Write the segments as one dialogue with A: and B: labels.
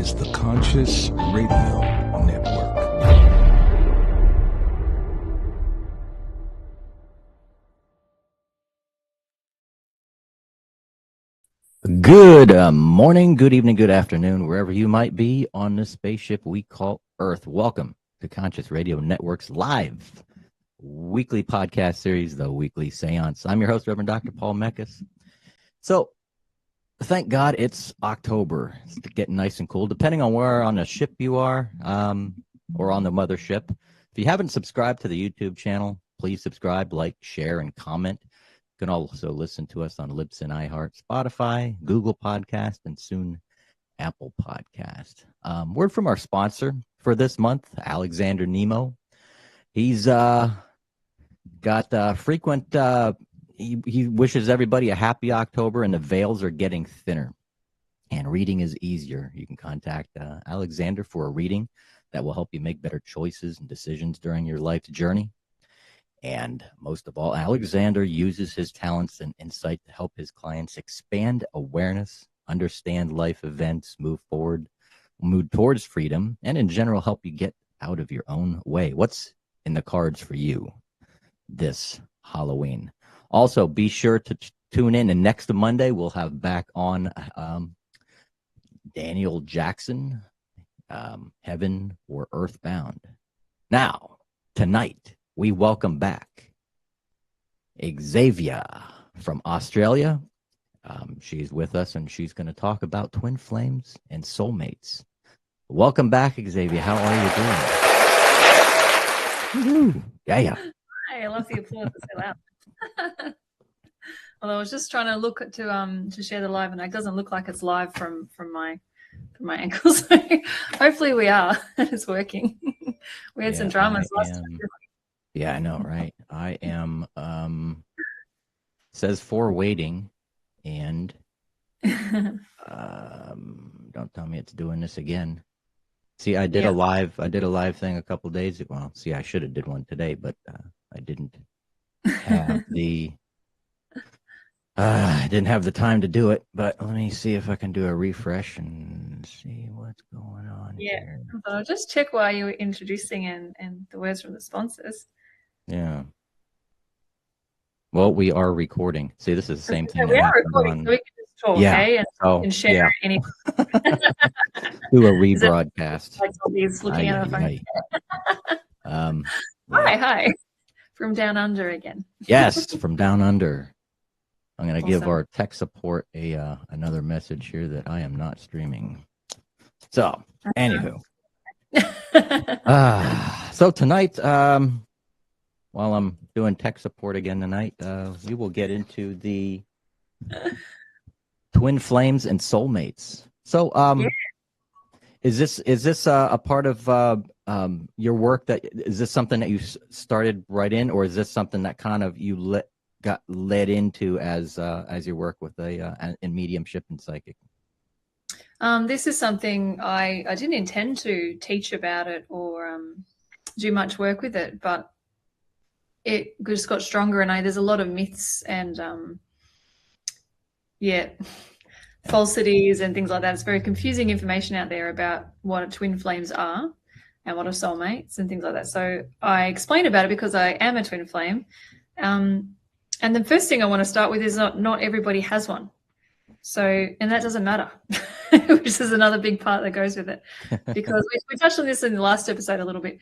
A: is the Conscious Radio Network.
B: Good morning, good evening, good afternoon, wherever you might be on this spaceship we call Earth. Welcome to Conscious Radio Network's live weekly podcast series, The Weekly Seance. I'm your host, Reverend Dr. Paul Mekas. So, thank God it's October. It's getting nice and cool, depending on where on the ship you are or on the mothership. If you haven't subscribed to the YouTube channel, please subscribe, like, share, and comment. You can also listen to us on Libsyn, iHeart, Spotify, Google Podcast, and soon Apple Podcast. Word from our sponsor for this month, Alexander Nemo. He's got frequent, he wishes everybody a happy October, and the veils are getting thinner and reading is easier. You can contact Alexander for a reading that will help you make better choices and decisions during your life's journey. And most of all, Alexander uses his talents and insight to help his clients expand awareness, understand life events, move towards freedom, and in general, help you get out of your own way. What's in the cards for you this Halloween? Also, be sure to tune in, and next Monday, we'll have back on Daniel Jackson, Heaven or Earthbound. Now, tonight, we welcome back Xzavia from Australia. She's with us, and she's going to talk about twin flames and soulmates. Welcome back, Xzavia. How are you doing? Yeah.
C: Hi, I love the applause. It's so loud. Well, I was just trying to look to share the live, and it doesn't look like it's live from my ankles. So hopefully we are. It's working. We had some dramas last time.
B: Yeah, I know, right? I am, says for waiting, and don't tell me it's doing this again. See, I did a live thing a couple days ago. Well, see, I should have did one today, but I didn't have I didn't have the time to do it. But let me see if I can do a refresh and see what's going on here.
C: But I'll just check while you were introducing and the words from the sponsors.
B: Yeah. Well, we are recording. See, this is the same thing.
C: We are recording, so we can just talk, okay? And share any.
B: Do a rebroadcast.
C: Like zombies looking at our phone. Hi. From down under again.
B: Yes, from down under. I'm going to give our tech support another message here that I am not streaming. So, anywho. So tonight, while I'm doing tech support again tonight, we will get into the twin flames and soulmates. So, is this a part of your work? Is this something that you started right in, or is this something that kind of you got led into as your work with in mediumship and psychic?
C: This is something I didn't intend to teach about it or do much work with it, but it just got stronger, and there's a lot of myths and falsities and things like that. It's very confusing information out there about what twin flames are and what are soulmates and things like that. So I explain about it because I am a twin flame. And the first thing I want to start with is not everybody has one. So, and that doesn't matter, which is another big part that goes with it, because we touched on this in the last episode a little bit.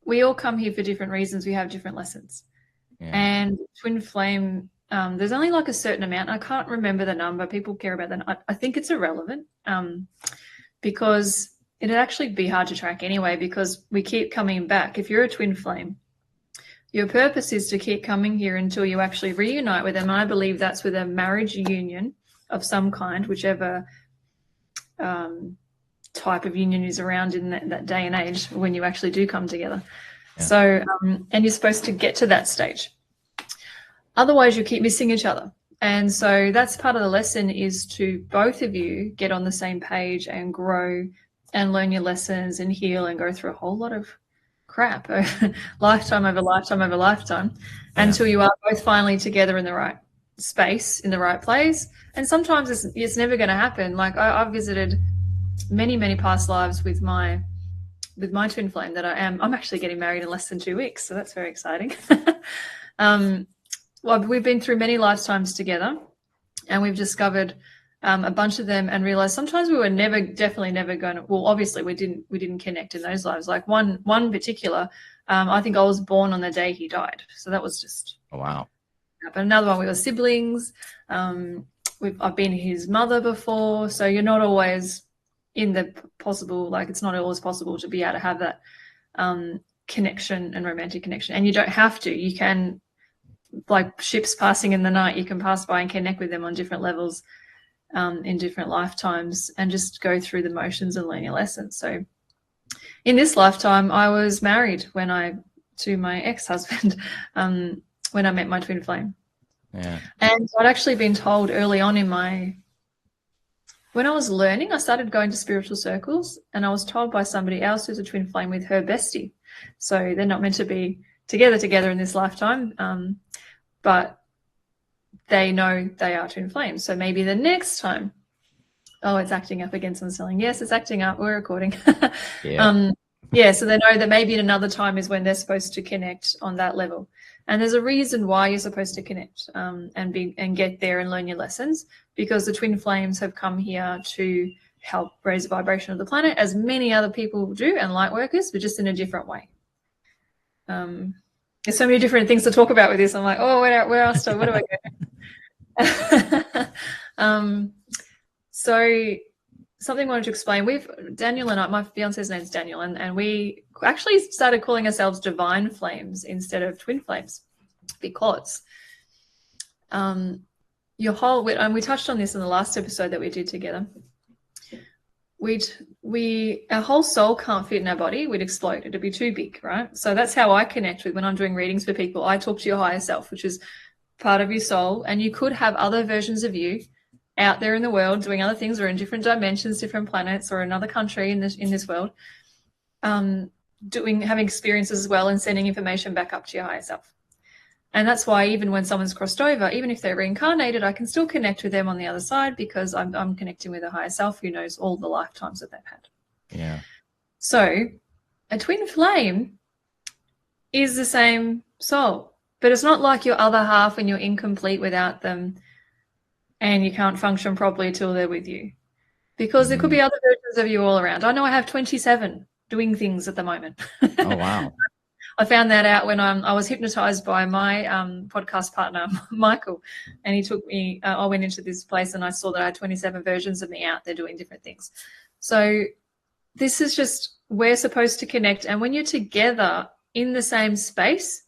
C: We all come here for different reasons. We have different lessons. Yeah. And twin flame, there's only like a certain amount. I can't remember the number. People care about that. I think it's irrelevant because it'd actually be hard to track anyway, because we keep coming back. If you're a twin flame, your purpose is to keep coming here until you actually reunite with them. And I believe that's with a marriage union of some kind, whichever type of union is around in that day and age when you actually do come together. Yeah. So, and you're supposed to get to that stage. Otherwise, you keep missing each other. And so that's part of the lesson, is to both of you get on the same page and grow and learn your lessons and heal and go through a whole lot of crap lifetime over lifetime over lifetime until you are both finally together in the right space, in the right place. And sometimes it's never going to happen. Like I've visited many past lives with my twin flame that I'm actually getting married in less than 2 weeks, so that's very exciting. Well, we've been through many lifetimes together, and we've discovered a bunch of them and realized sometimes we were definitely never going to, well, obviously we didn't connect in those lives. Like one particular, I think I was born on the day he died. So that was just,
B: Oh, wow.
C: But another one, we were siblings. I've been his mother before. So you're not always in the possible, like it's not always possible to be able to have that connection and romantic connection. And you don't have to. You can, like ships passing in the night, you can pass by and connect with them on different levels in different lifetimes and just go through the motions and learn your lessons. So in this lifetime, I was married to my ex-husband when I met my twin flame.
B: Yeah.
C: And I'd actually been told early on when I was learning, I started going to spiritual circles, and I was told by somebody else who's a twin flame with her bestie. So they're not meant to be together in this lifetime, but they know they are twin flames. So maybe the next time, it's acting up again, someone's selling. Yes, it's acting up. We're recording.
B: Yeah.
C: So they know that maybe at another time is when they're supposed to connect on that level. And there's a reason why you're supposed to connect and get there and learn your lessons, because the twin flames have come here to help raise the vibration of the planet, as many other people do, and light workers, but just in a different way. There's so many different things to talk about with this. I'm like, where else what do I go? So something I wanted to explain. Daniel and I, my fiance's name's Daniel, and we actually started calling ourselves divine flames instead of twin flames, because your whole, and we touched on this in the last episode that we did together. Our whole soul can't fit in our body. We'd explode. It'd be too big, right? So that's how I connect with when I'm doing readings for people. I talk to your higher self, which is part of your soul, and you could have other versions of you out there in the world doing other things, or in different dimensions, different planets, or another country in this world, having experiences as well, and sending information back up to your higher self. And that's why even when someone's crossed over, even if they're reincarnated, I can still connect with them on the other side, because I'm connecting with a higher self who knows all the lifetimes that they've had.
B: Yeah.
C: So a twin flame is the same soul, but it's not like your other half and you're incomplete without them and you can't function properly till they're with you, because there could be other versions of you all around. I know I have 27 doing things at the moment.
B: Oh, wow.
C: I found that out when I was hypnotized by my podcast partner, Michael, and he took me, I went into this place and I saw that I had 27 versions of me out there doing different things. So this is just, we're supposed to connect. And when you're together in the same space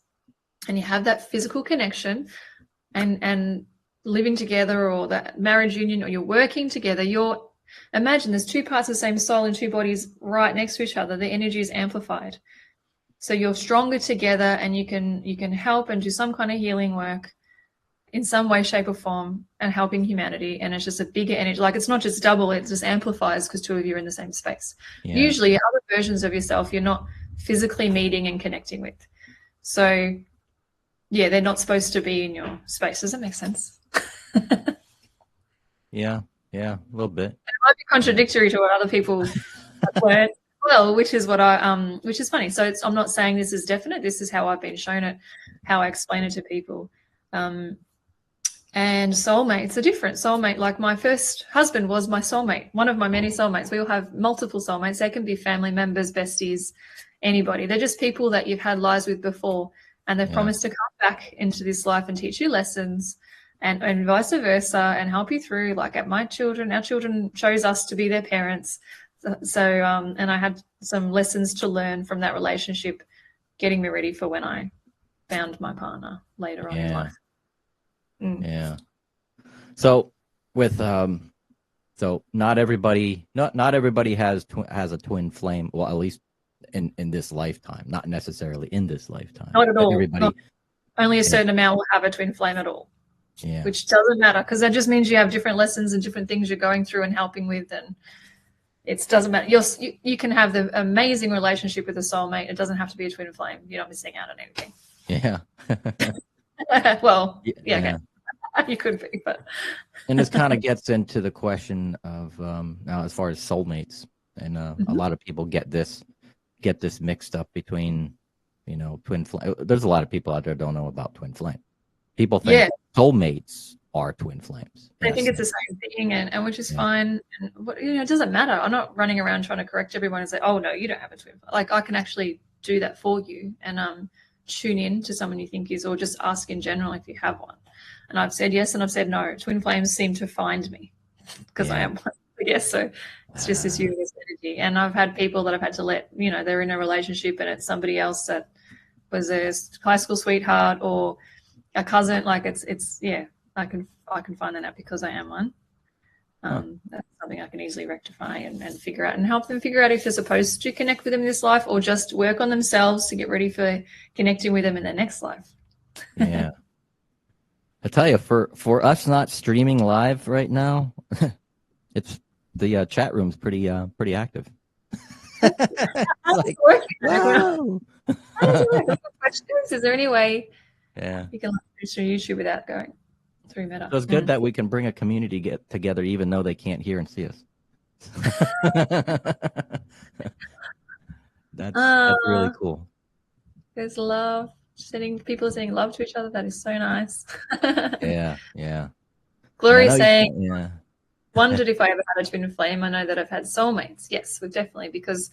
C: and you have that physical connection and living together, or that marriage union, or you're working together, imagine there's two parts of the same soul in two bodies right next to each other. The energy is amplified. So you're stronger together, and you can help and do some kind of healing work in some way, shape, or form, and helping humanity. And it's just a bigger energy. Like, it's not just double, it just amplifies because two of you are in the same space. Yeah. Usually other versions of yourself you're not physically meeting and connecting with. So yeah, they're not supposed to be in your space. Does that make sense?
B: Yeah, a little bit.
C: It might be contradictory to what other people have learned. Well, which is which is funny. So I'm not saying this is definite. This is how I've been shown it, how I explain it to people. And soulmates are different. Soulmate, like my first husband was my soulmate, one of my many soulmates. We all have multiple soulmates. They can be family members, besties, anybody. They're just people that you've had lives with before, and they've promised to come back into this life and teach you lessons, and vice versa, and help you through. Like our children chose us to be their parents. So, and I had some lessons to learn from that relationship, getting me ready for when I found my partner later on in life.
B: Yeah. So with so not everybody has a twin flame. Well, at least in this lifetime, not necessarily in this lifetime.
C: Not at all.
B: Everybody,
C: only a certain amount will have a twin flame at all.
B: Yeah.
C: Which doesn't matter, because that just means you have different lessons and different things you're going through and helping with, and it doesn't matter. You can have the amazing relationship with a soulmate. It doesn't have to be a twin flame. You're not missing out on anything.
B: Yeah.
C: Well, yeah. Okay. You could be, but
B: And this kind of gets into the question of now as far as soulmates, and a lot of people get this mixed up between, twin flame. There's a lot of people out there don't know about twin flame. People think soulmates are twin flames.
C: I think it's the same thing, and which is fine. And it doesn't matter. I'm not running around trying to correct everyone and say, "Oh no, you don't have a twin flame." Like I can actually do that for you, and tune in to someone you think is, or just ask in general if you have one. And I've said yes, and I've said no. Twin flames seem to find me because I am one. Yes, so it's just this universe energy. And I've had people that I've had to let, they're in a relationship and it's somebody else that was a high school sweetheart or a cousin. Like it's I can find that out because I am one. That's something I can easily rectify and figure out and help them figure out if they're supposed to connect with them in this life or just work on themselves to get ready for connecting with them in their next life.
B: Yeah. I tell you, for us not streaming live right now, it's the chat room's pretty active.
C: Like, wow. Questions? Is there any way you can do through YouTube without going through Meta?
B: So it's good that we can bring a community get together even though they can't hear and see us. That's really cool.
C: There's love. People are sending love to each other. That is so nice.
B: Yeah.
C: Glory saying, wondered if I ever had a twin flame. I know that I've had soulmates. Yes, we've definitely, because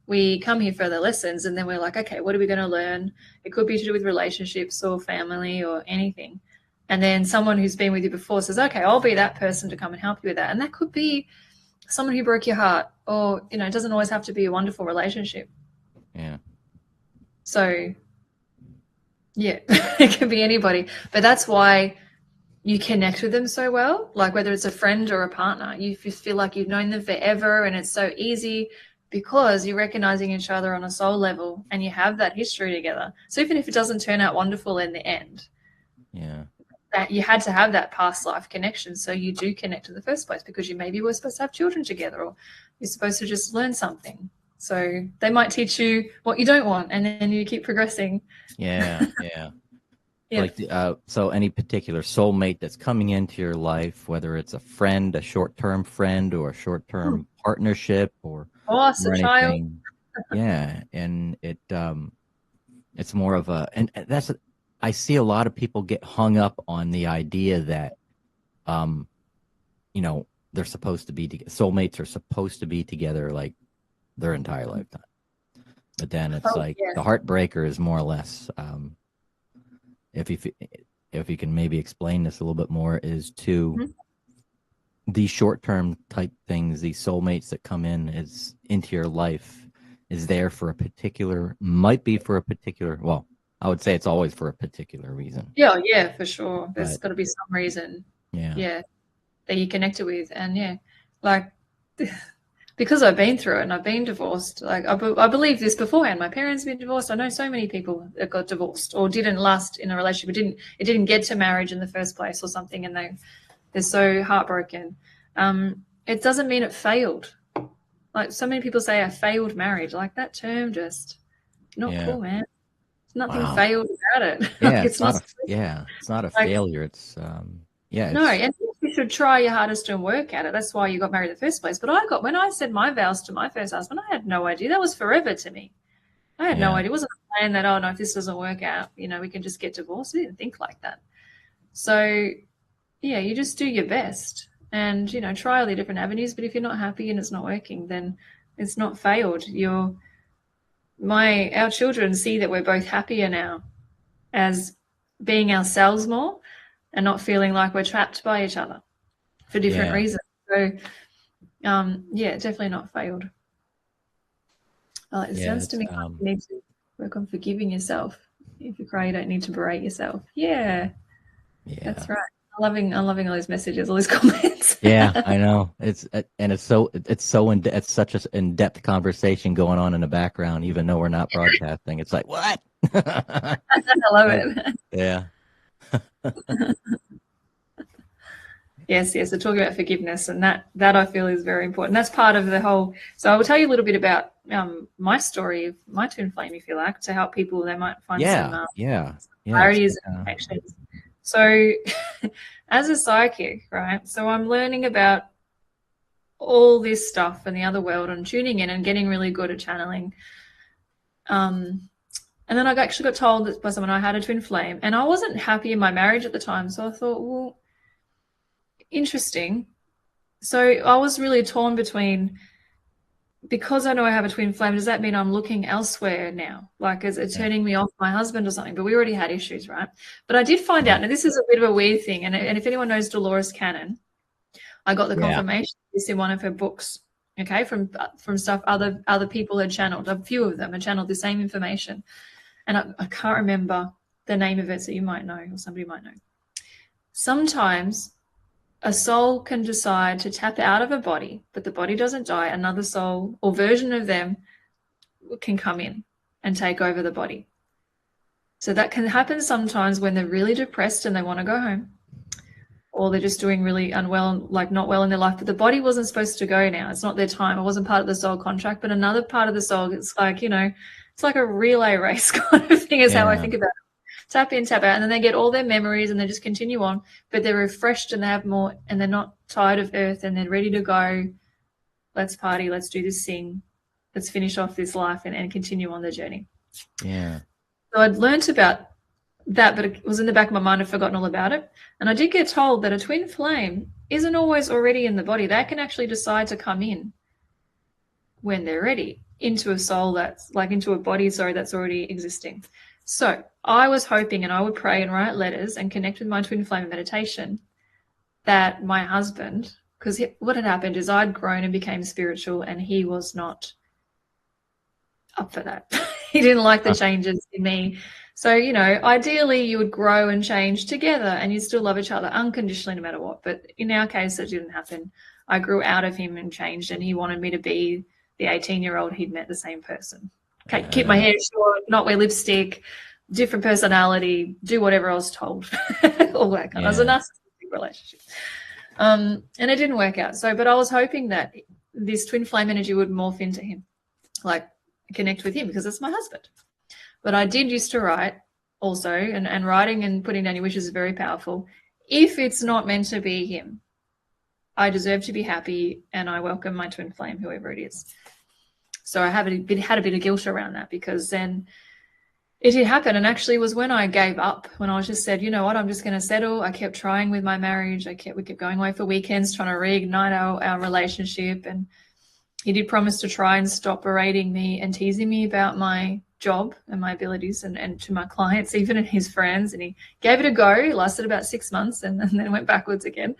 C: we come here for the lessons and then we're like, okay, what are we going to learn? It could be to do with relationships or family or anything. And then someone who's been with you before says, okay, I'll be that person to come and help you with that. And that could be someone who broke your heart or, it doesn't always have to be a wonderful relationship.
B: Yeah.
C: So, yeah, it can be anybody. But that's why you connect with them so well, like whether it's a friend or a partner, you feel like you've known them forever and it's so easy because you're recognizing each other on a soul level and you have that history together. So even if it doesn't turn out wonderful in the end, that you had to have that past life connection. So you do connect in the first place because you maybe were supposed to have children together or you're supposed to just learn something. So they might teach you what you don't want and then you keep progressing.
B: Yeah. Like, so any particular soulmate that's coming into your life, whether it's a friend, a short-term friend, or a short-term partnership, or
C: a child.
B: Yeah, and it's more of a, and that's, I see a lot of people get hung up on the idea that, they're supposed to be soulmates are supposed to be together like their entire lifetime, but then it's the heartbreaker is more or less. If you can maybe explain this a little bit more, is to these short-term type things, these soulmates that come in into your life is there for a particular, might be for a particular, well, I would say it's always for a particular reason.
C: Yeah, for sure. There's got to be some reason. Yeah, that you connected with. And like because I've been through it and I've been divorced, like I believe this beforehand. My parents have been divorced. I know so many people that got divorced or didn't last in a relationship. It didn't get to marriage in the first place or something, and they're so heartbroken. It doesn't mean it failed. Like so many people say, I failed marriage. Like that term just not cool, man. There's nothing failed about it.
B: Yeah, it's not a failure. It's
C: no, and you should try your hardest to work at it. That's why you got married in the first place. But when I said my vows to my first husband, I had no idea. That was forever to me. I had no idea. It wasn't a plan that, oh, no, if this doesn't work out, we can just get divorced. I didn't think like that. So, you just do your best and, try all the different avenues. But if you're not happy and it's not working, then it's not failed. Our children see that we're both happier now as being ourselves more and not feeling like we're trapped by each other for different reasons. So, definitely not failed. It sounds to me like you need to work on forgiving yourself. If you cry, you don't need to berate yourself. Yeah, that's right. I'm loving all these messages, all these comments.
B: Yeah, I know. It's such an in-depth conversation going on in the background, even though we're not broadcasting. It's like, what?
C: I love it.
B: Yeah.
C: Yes. So talking about forgiveness, and that I feel is very important. That's part of the whole. So I will tell you a little bit about my story of my twin flame, if you like, to help people. They might find some similarities and connections. So as a psychic, right, so I'm learning about all this stuff in the other world and tuning in and getting really good at channeling. And then I actually got told by someone I had a twin flame, and I wasn't happy in my marriage at the time. So I thought, well, interesting. So I was really torn between, because I know I have a twin flame, does that mean I'm looking elsewhere now? Like, is it turning me off my husband or something? But we already had issues, right? But I did find out, now this is a bit of a weird thing, and if anyone knows Dolores Cannon, I got the confirmation of this in one of her books, okay, from stuff other people had channeled. A few of them had channeled the same information. And I can't remember the name of it, so you might know, or somebody might know. Sometimes a soul can decide to tap out of a body, but the body doesn't die. Another soul or version of them can come in and take over the body. So that can happen sometimes when they're really depressed and they want to go home, or they're just doing really unwell, like not well in their life, but the body wasn't supposed to go now. It's not their time. It wasn't part of the soul contract, but another part of the soul, it's like, it's like a relay race kind of thing is how I think about it. Tap in, tap out, and then they get all their memories and they just continue on, but they're refreshed and they have more, and they're not tired of earth, and they're ready to go. Let's party, let's do this thing, let's finish off this life and continue on the journey.
B: Yeah.
C: So I'd learnt about that, but it was in the back of my mind. I'd forgotten all about it. And I did get told that a twin flame isn't always already in the body. They can actually decide to come in when they're ready into a soul that's like into a body, that's already existing. So I was hoping, and I would pray and write letters and connect with my twin flame in meditation, that my husband, because what had happened is I'd grown and became spiritual, and he was not up for that. He didn't like the changes in me. So, ideally you would grow and change together and you still love each other unconditionally no matter what. But in our case, that didn't happen. I grew out of him and changed, and he wanted me to be the 18-year-old he'd met, the same person. Okay, keep my hair short, not wear lipstick, different personality, do whatever I was told. All that kind of. It was a narcissistic relationship. And it didn't work out. But I was hoping that this twin flame energy would morph into him, like connect with him, because it's my husband. But I did used to write also, and writing and putting down your wishes is very powerful. If it's not meant to be him, I deserve to be happy, and I welcome my twin flame, whoever it is. So I had a bit of guilt around that, because then it did happen. And actually it was when I gave up, when I was just said, you know what, I'm just going to settle. I kept trying with my marriage. We kept going away for weekends, trying to reignite our relationship. And he did promise to try and stop berating me and teasing me about my job and my abilities and to my clients, even and his friends. And he gave it a go. It lasted about 6 months and then went backwards again.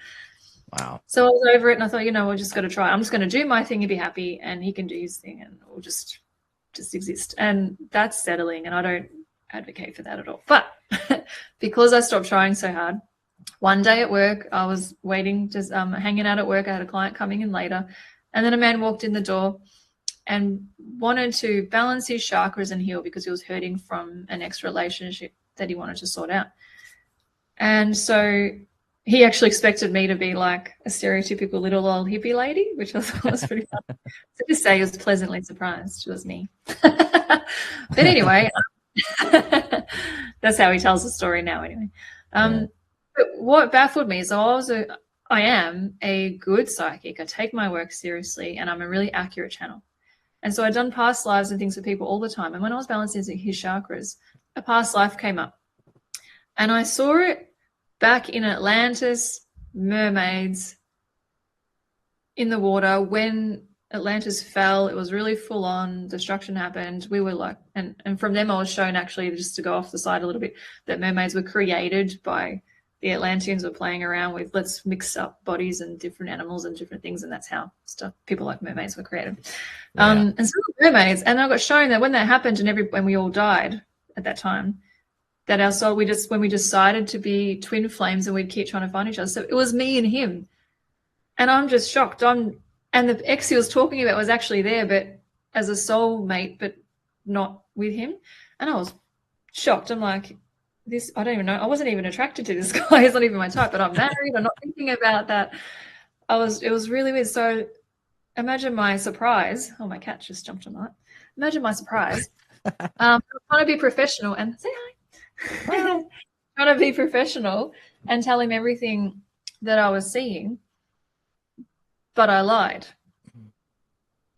B: Wow.
C: So I was over it, and I thought, we're just going to try. I'm just going to do my thing and be happy, and he can do his thing, and we'll just exist. And that's settling, and I don't advocate for that at all. But because I stopped trying so hard, one day at work, I was waiting, just hanging out at work. I had a client coming in later, and then a man walked in the door and wanted to balance his chakras and heal, because he was hurting from an ex-relationship that he wanted to sort out. And so he actually expected me to be like a stereotypical little old hippie lady, which I thought was pretty fun. So to say, he was pleasantly surprised. It was me. But anyway, that's how he tells the story now anyway. But what baffled me is I am a good psychic. I take my work seriously, and I'm a really accurate channel. And so I'd done past lives and things for people all the time. And when I was balancing his chakras, a past life came up. And I saw it back in Atlantis, mermaids in the water. When Atlantis fell, it was really full on, destruction happened. We were like, and from them I was shown, actually, just to go off the side a little bit, that mermaids were created by the Atlanteans, were playing around with, let's mix up bodies and different animals and different things, and that's how people like mermaids were created. And so mermaids, and I got shown that when that happened and when we all died at that time, that our soul, when we decided to be twin flames, and we'd keep trying to find each other. So it was me and him. And I'm just shocked. And the ex he was talking about was actually there, but as a soulmate, but not with him. And I was shocked. I'm like, I don't even know. I wasn't even attracted to this guy. He's not even my type, but I'm married. I'm not thinking about that. It was really weird. So imagine my surprise. Oh, my cat just jumped on that. Imagine my surprise. I'm trying to be professional and say hi. Trying trying to be professional and tell him everything that I was seeing, but I lied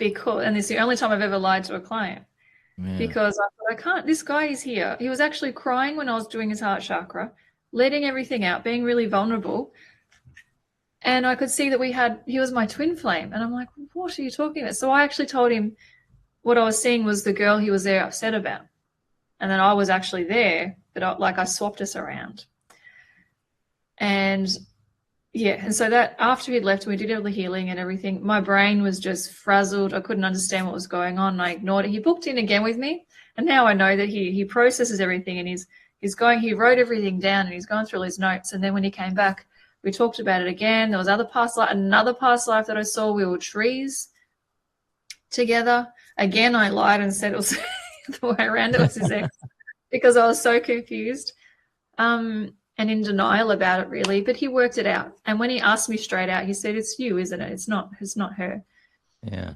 C: and it's the only time I've ever lied to a client.
B: Yeah.
C: Because I thought, I can't, this guy is here. He was actually crying when I was doing his heart chakra, letting everything out, being really vulnerable. And I could see that he was my twin flame. And I'm like, what are you talking about? So I actually told him what I was seeing was the girl he was there upset about. And then I was actually there, but I swapped us around. And yeah, and so that after he'd left, we did all the healing and everything. My brain was just frazzled. I couldn't understand what was going on. And I ignored it. He booked in again with me, and now I know that he processes everything, and he wrote everything down, and he's gone through all his notes. And then when he came back, we talked about it again. There was another past life that I saw. We were trees together. Again, I lied and said it was the way around. It was his ex because I was so confused. And in denial about it, really, but he worked it out. And when he asked me straight out, he said, "It's you, isn't it? It's not her."
B: Yeah.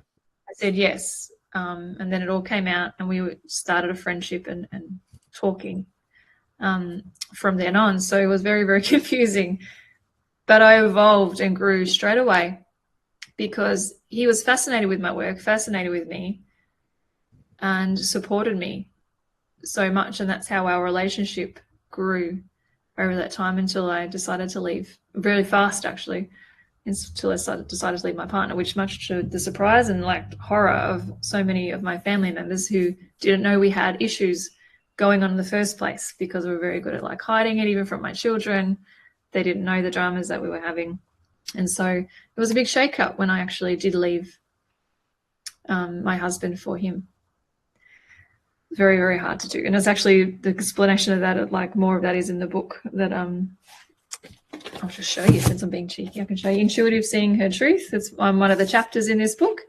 C: I said, "Yes." And then it all came out, and we started a friendship and talking from then on. So it was very, very confusing. But I evolved and grew straight away because he was fascinated with my work, fascinated with me, and supported me so much. And that's how our relationship grew over that time until I decided to leave really fast, actually, until I decided to leave my partner, which much to the surprise and horror of so many of my family members who didn't know we had issues going on in the first place because we were very good at hiding it, even from my children. They didn't know the dramas that we were having. And so it was a big shake-up when I actually did leave my husband for him. Very, very hard to do. And it's actually the explanation of that, more of that is in the book that I'll just show you since I'm being cheeky. I can show you Intuitive Seeing Her Truth. It's one of the chapters in this book.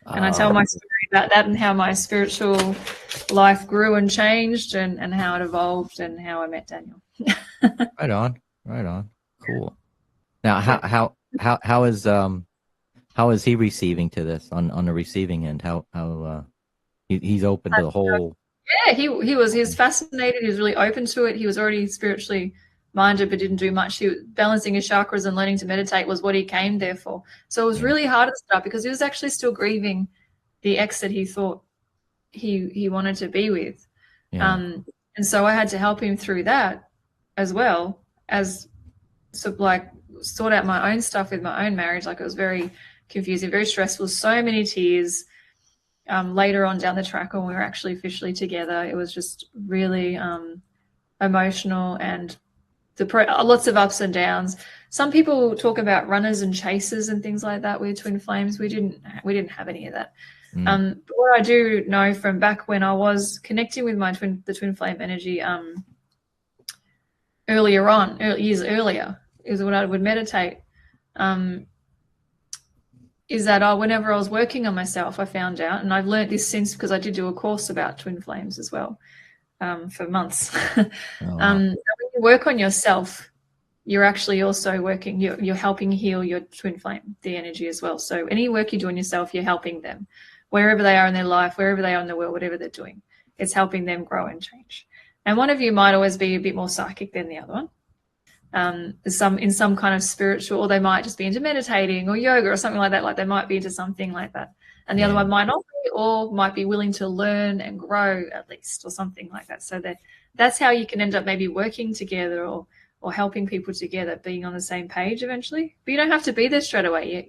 C: And I tell my story about that and how my spiritual life grew and changed and how it evolved and how I met Daniel.
B: Right on. Cool. Now, how is he receiving to this on the receiving end? How he's open to the whole.
C: Yeah, he was fascinated. He was really open to it. He was already spiritually minded, but didn't do much. He was balancing his chakras and learning to meditate was what he came there for. So it was really hard at the start because he was actually still grieving the ex that he thought he wanted to be with.
B: Yeah.
C: And so I had to help him through that as well as sort out my own stuff with my own marriage. It was very confusing, very stressful, so many tears. Later on down the track when we were actually officially together, it was just really emotional and lots of ups and downs. Some people talk about runners and chasers and things like that with twin flames. We didn't have any of that. But what I do know from back when I was connecting with the twin flame energy years earlier, is when I would meditate. Is that whenever I was working on myself, I found out, and I've learned this since because I did do a course about twin flames as well for months. When you work on yourself, you're actually also working, you're helping heal your twin flame, the energy as well. So any work you do on yourself, you're helping them wherever they are in their life, wherever they are in the world, whatever they're doing. It's helping them grow and change. And one of you might always be a bit more psychic than the other one. In some kind of spiritual, or they might just be into meditating or yoga or something like that. They might be into something like that. And the other one might not be, or might be willing to learn and grow at least, or something like that. So that's how you can end up maybe working together or helping people together, being on the same page eventually. But you don't have to be there straight away.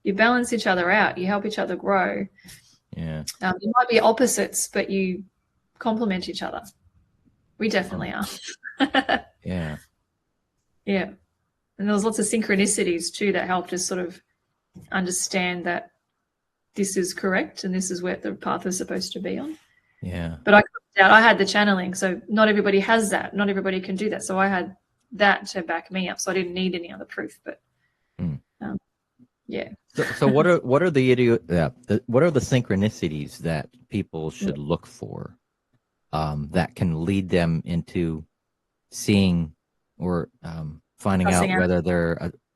C: You balance each other out. You help each other grow.
B: Yeah.
C: You might be opposites, but you complement each other. We definitely are.
B: Yeah.
C: Yeah. And there was lots of synchronicities too that helped us sort of understand that this is correct and this is where the path is supposed to be on.
B: Yeah.
C: But I had the channeling, so not everybody has that. Not everybody can do that. So I had that to back me up. So I didn't need any other proof. But yeah.
B: So what are the synchronicities that people should look for that can lead them into seeing or finding out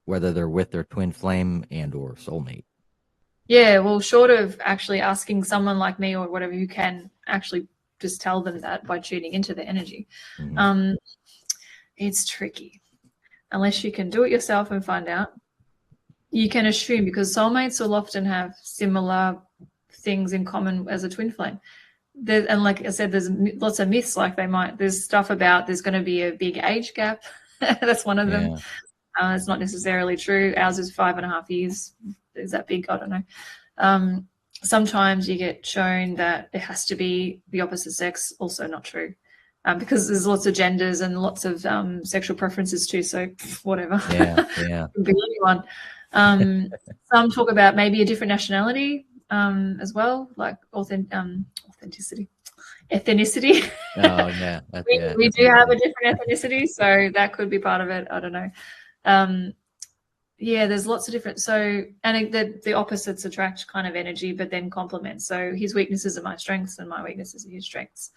B: whether they're with their twin flame and or soulmate?
C: Yeah, well, short of actually asking someone like me or whatever, you can actually just tell them that by tuning into the energy. it's tricky. Unless you can do it yourself and find out, you can assume, because soulmates will often have similar things in common as a twin flame. And like I said, there's lots of myths. Like there's stuff about there's going to be a big age gap. That's one of them. It's not necessarily true. Ours is 5.5 years. Is that big? I don't know. Sometimes you get shown that it has to be the opposite sex. Also not true. Because there's lots of genders and lots of sexual preferences too. So whatever.
B: Yeah.
C: Could be anyone. Some talk about maybe a different nationality as well, like authenticity, ethnicity.
B: Oh yeah.
C: We do have a different ethnicity, so that could be part of it. I don't know. Yeah, there's lots of different. So, and the opposites attract kind of energy, but then complement. So his weaknesses are my strengths, and my weaknesses are his strengths.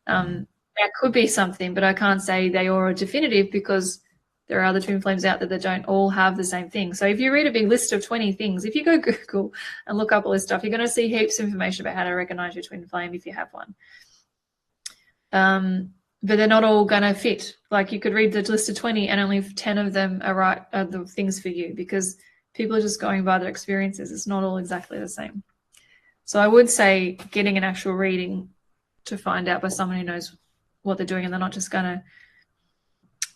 C: That could be something, but I can't say they all are definitive, because there are other twin flames out there that don't all have the same thing. So if you read a big list of 20 things, if you go Google and look up all this stuff, you're going to see heaps of information about how to recognize your twin flame if you have one. But they're not all going to fit. Like you could read the list of 20 and only 10 of them are the things for you, because people are just going by their experiences. It's not all exactly the same. So I would say getting an actual reading to find out by someone who knows what they're doing, and they're not just going to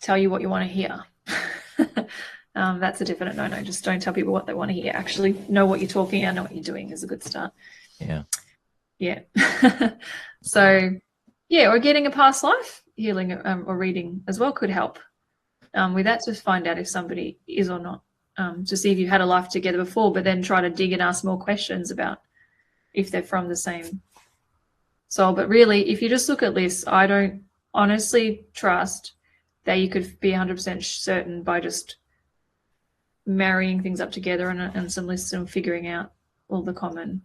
C: tell you what you want to hear. That's a definite no. Just don't tell people what they want to hear. Actually know what you're talking and know what you're doing is a good start. Yeah. So yeah, or getting a past life healing or reading as well could help with that, to find out if somebody is or not, to see if you've had a life together before, but then try to dig and ask more questions about if they're from the same soul. But really, if you just look at lists, I don't honestly trust that you could be 100% certain by just marrying things up together and some lists and figuring out all the common.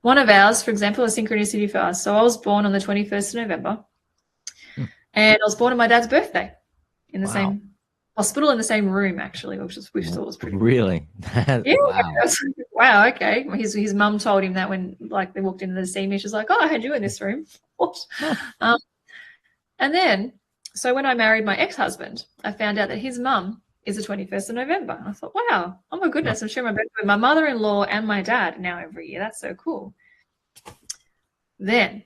C: One of ours, for example, a synchronicity for us. So I was born on the 21st of November, and I was born on my dad's birthday in the same hospital, in the same room, actually, which we thought was pretty
B: really
C: cool. Yeah. Wow. Okay. His mum told him that when they walked into the scene, she's like, "Oh, I had you in this room." What? And then, so when I married my ex-husband, I found out that his mum is the 21st of November. And I thought, wow, oh my goodness, I'm sharing my birthday with my mother-in-law and my dad now every year. That's so cool. Then,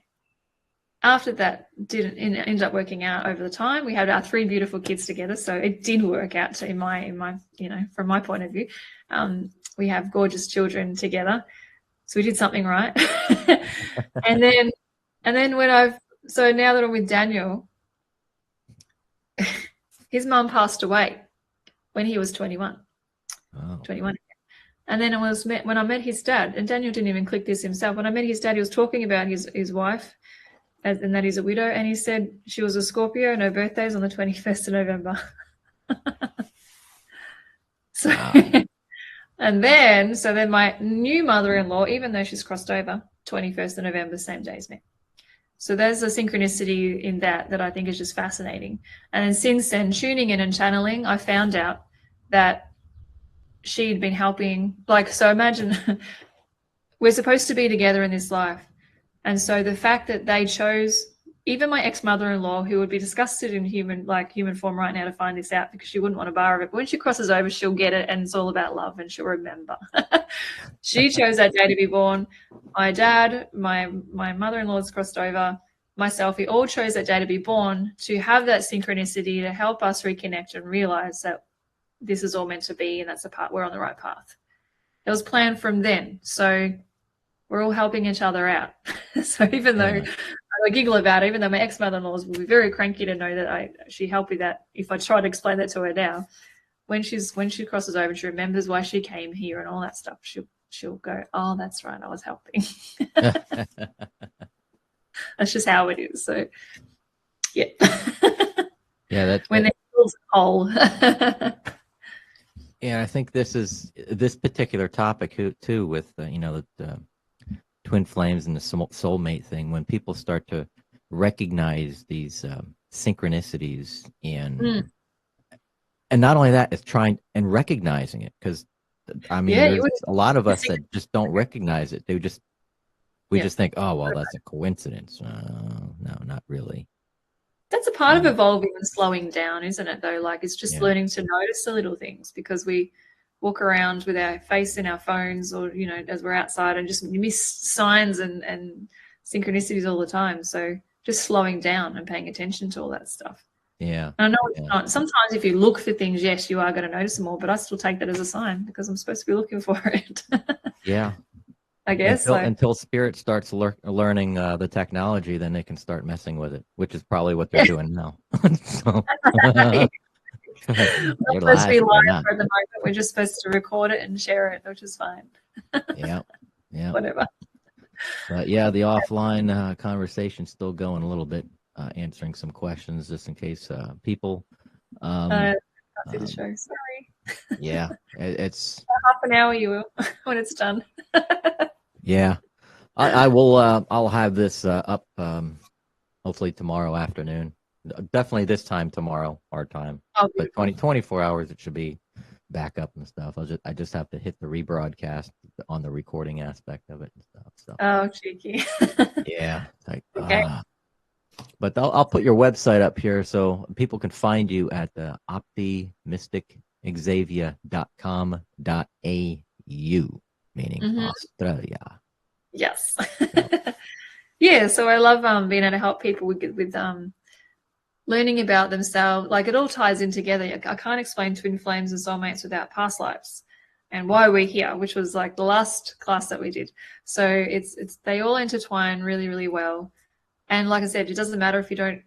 C: after that didn't end up working out over the time, we had our 3 beautiful kids together. So it did work out in my from my point of view. We have gorgeous children together. So we did something right. and then so now that I'm with Daniel, his mum passed away when he was 21. 21. And then when I met his dad, and Daniel didn't even click this himself. When I met his dad, he was talking about his wife, and that he's a widow, and he said she was a Scorpio and her birthday's on the 21st of November. So, and then my new mother-in-law, even though she's crossed over, 21st of November, same day as me. So there's a synchronicity in that I think is just fascinating. And then since then, tuning in and channeling, I found out that she'd been helping. So imagine we're supposed to be together in this life. And so the fact that they chose, even my ex-mother-in-law, who would be disgusted in human form right now to find this out, because she wouldn't want a bar of it. But when she crosses over, she'll get it, and it's all about love, and she'll remember. She chose that day to be born. My dad, my mother-in-law's crossed over, myself, we all chose that day to be born, to have that synchronicity to help us reconnect and realize that this is all meant to be, and that's the part we're on the right path. It was planned from then. So we're all helping each other out. So even though I giggle about it, even though my ex-mother-in-law will be very cranky to know that she helped with that, if I try to explain that to her now, when she crosses over and she remembers why she came here and all that stuff, she'll go, oh, that's right, I was helping. That's just how it is. So yeah. When they fills a hole.
B: Yeah, I think this particular topic too, with the twin flames and the soulmate thing, when people start to recognize these synchronicities, and not only that, it's trying and recognizing it, because there's a lot of us that just don't recognize it. We just think, oh well, that's a coincidence. No, not really.
C: That's a part of evolving and slowing down, isn't it, though? Like, it's just learning to notice the little things, because we walk around with our face in our phones, or, you know, as we're outside, and just miss signs and synchronicities all the time. So just slowing down and paying attention to all that stuff.
B: Yeah.
C: And I know it's not. Sometimes if you look for things, yes, you are going to notice them more, but I still take that as a sign, because I'm supposed to be looking for it.
B: Yeah.
C: I guess.
B: Until spirit starts learning the technology, then they can start messing with it, which is probably what they're doing now. So,
C: we're supposed to be live
B: not.
C: at the moment. We're just supposed to record it and share it, which is fine.
B: Yeah.
C: Whatever.
B: But yeah, the offline conversation's still going a little bit, answering some questions just in case people.
C: Can't see the show. Sorry.
B: Yeah, it's
C: half an hour. You will when it's done.
B: Yeah, I will. I'll have this up hopefully tomorrow afternoon. Definitely this time tomorrow, our time.
C: Oh,
B: but 24 hours it should be back up and stuff. I just have to hit the rebroadcast on the recording aspect of it and stuff. So.
C: Oh, cheeky.
B: Yeah. Like,
C: okay.
B: But I'll put your website up here so people can find you at the optimisticxzavia.com.au, meaning Australia.
C: Yes. Yeah. So I love being able to help people with learning about themselves. Like, it all ties in together. I can't explain twin flames and soulmates without past lives and why we're here, which was like the last class that we did. So it's they all intertwine really, really well. And like I said, it doesn't matter if you don't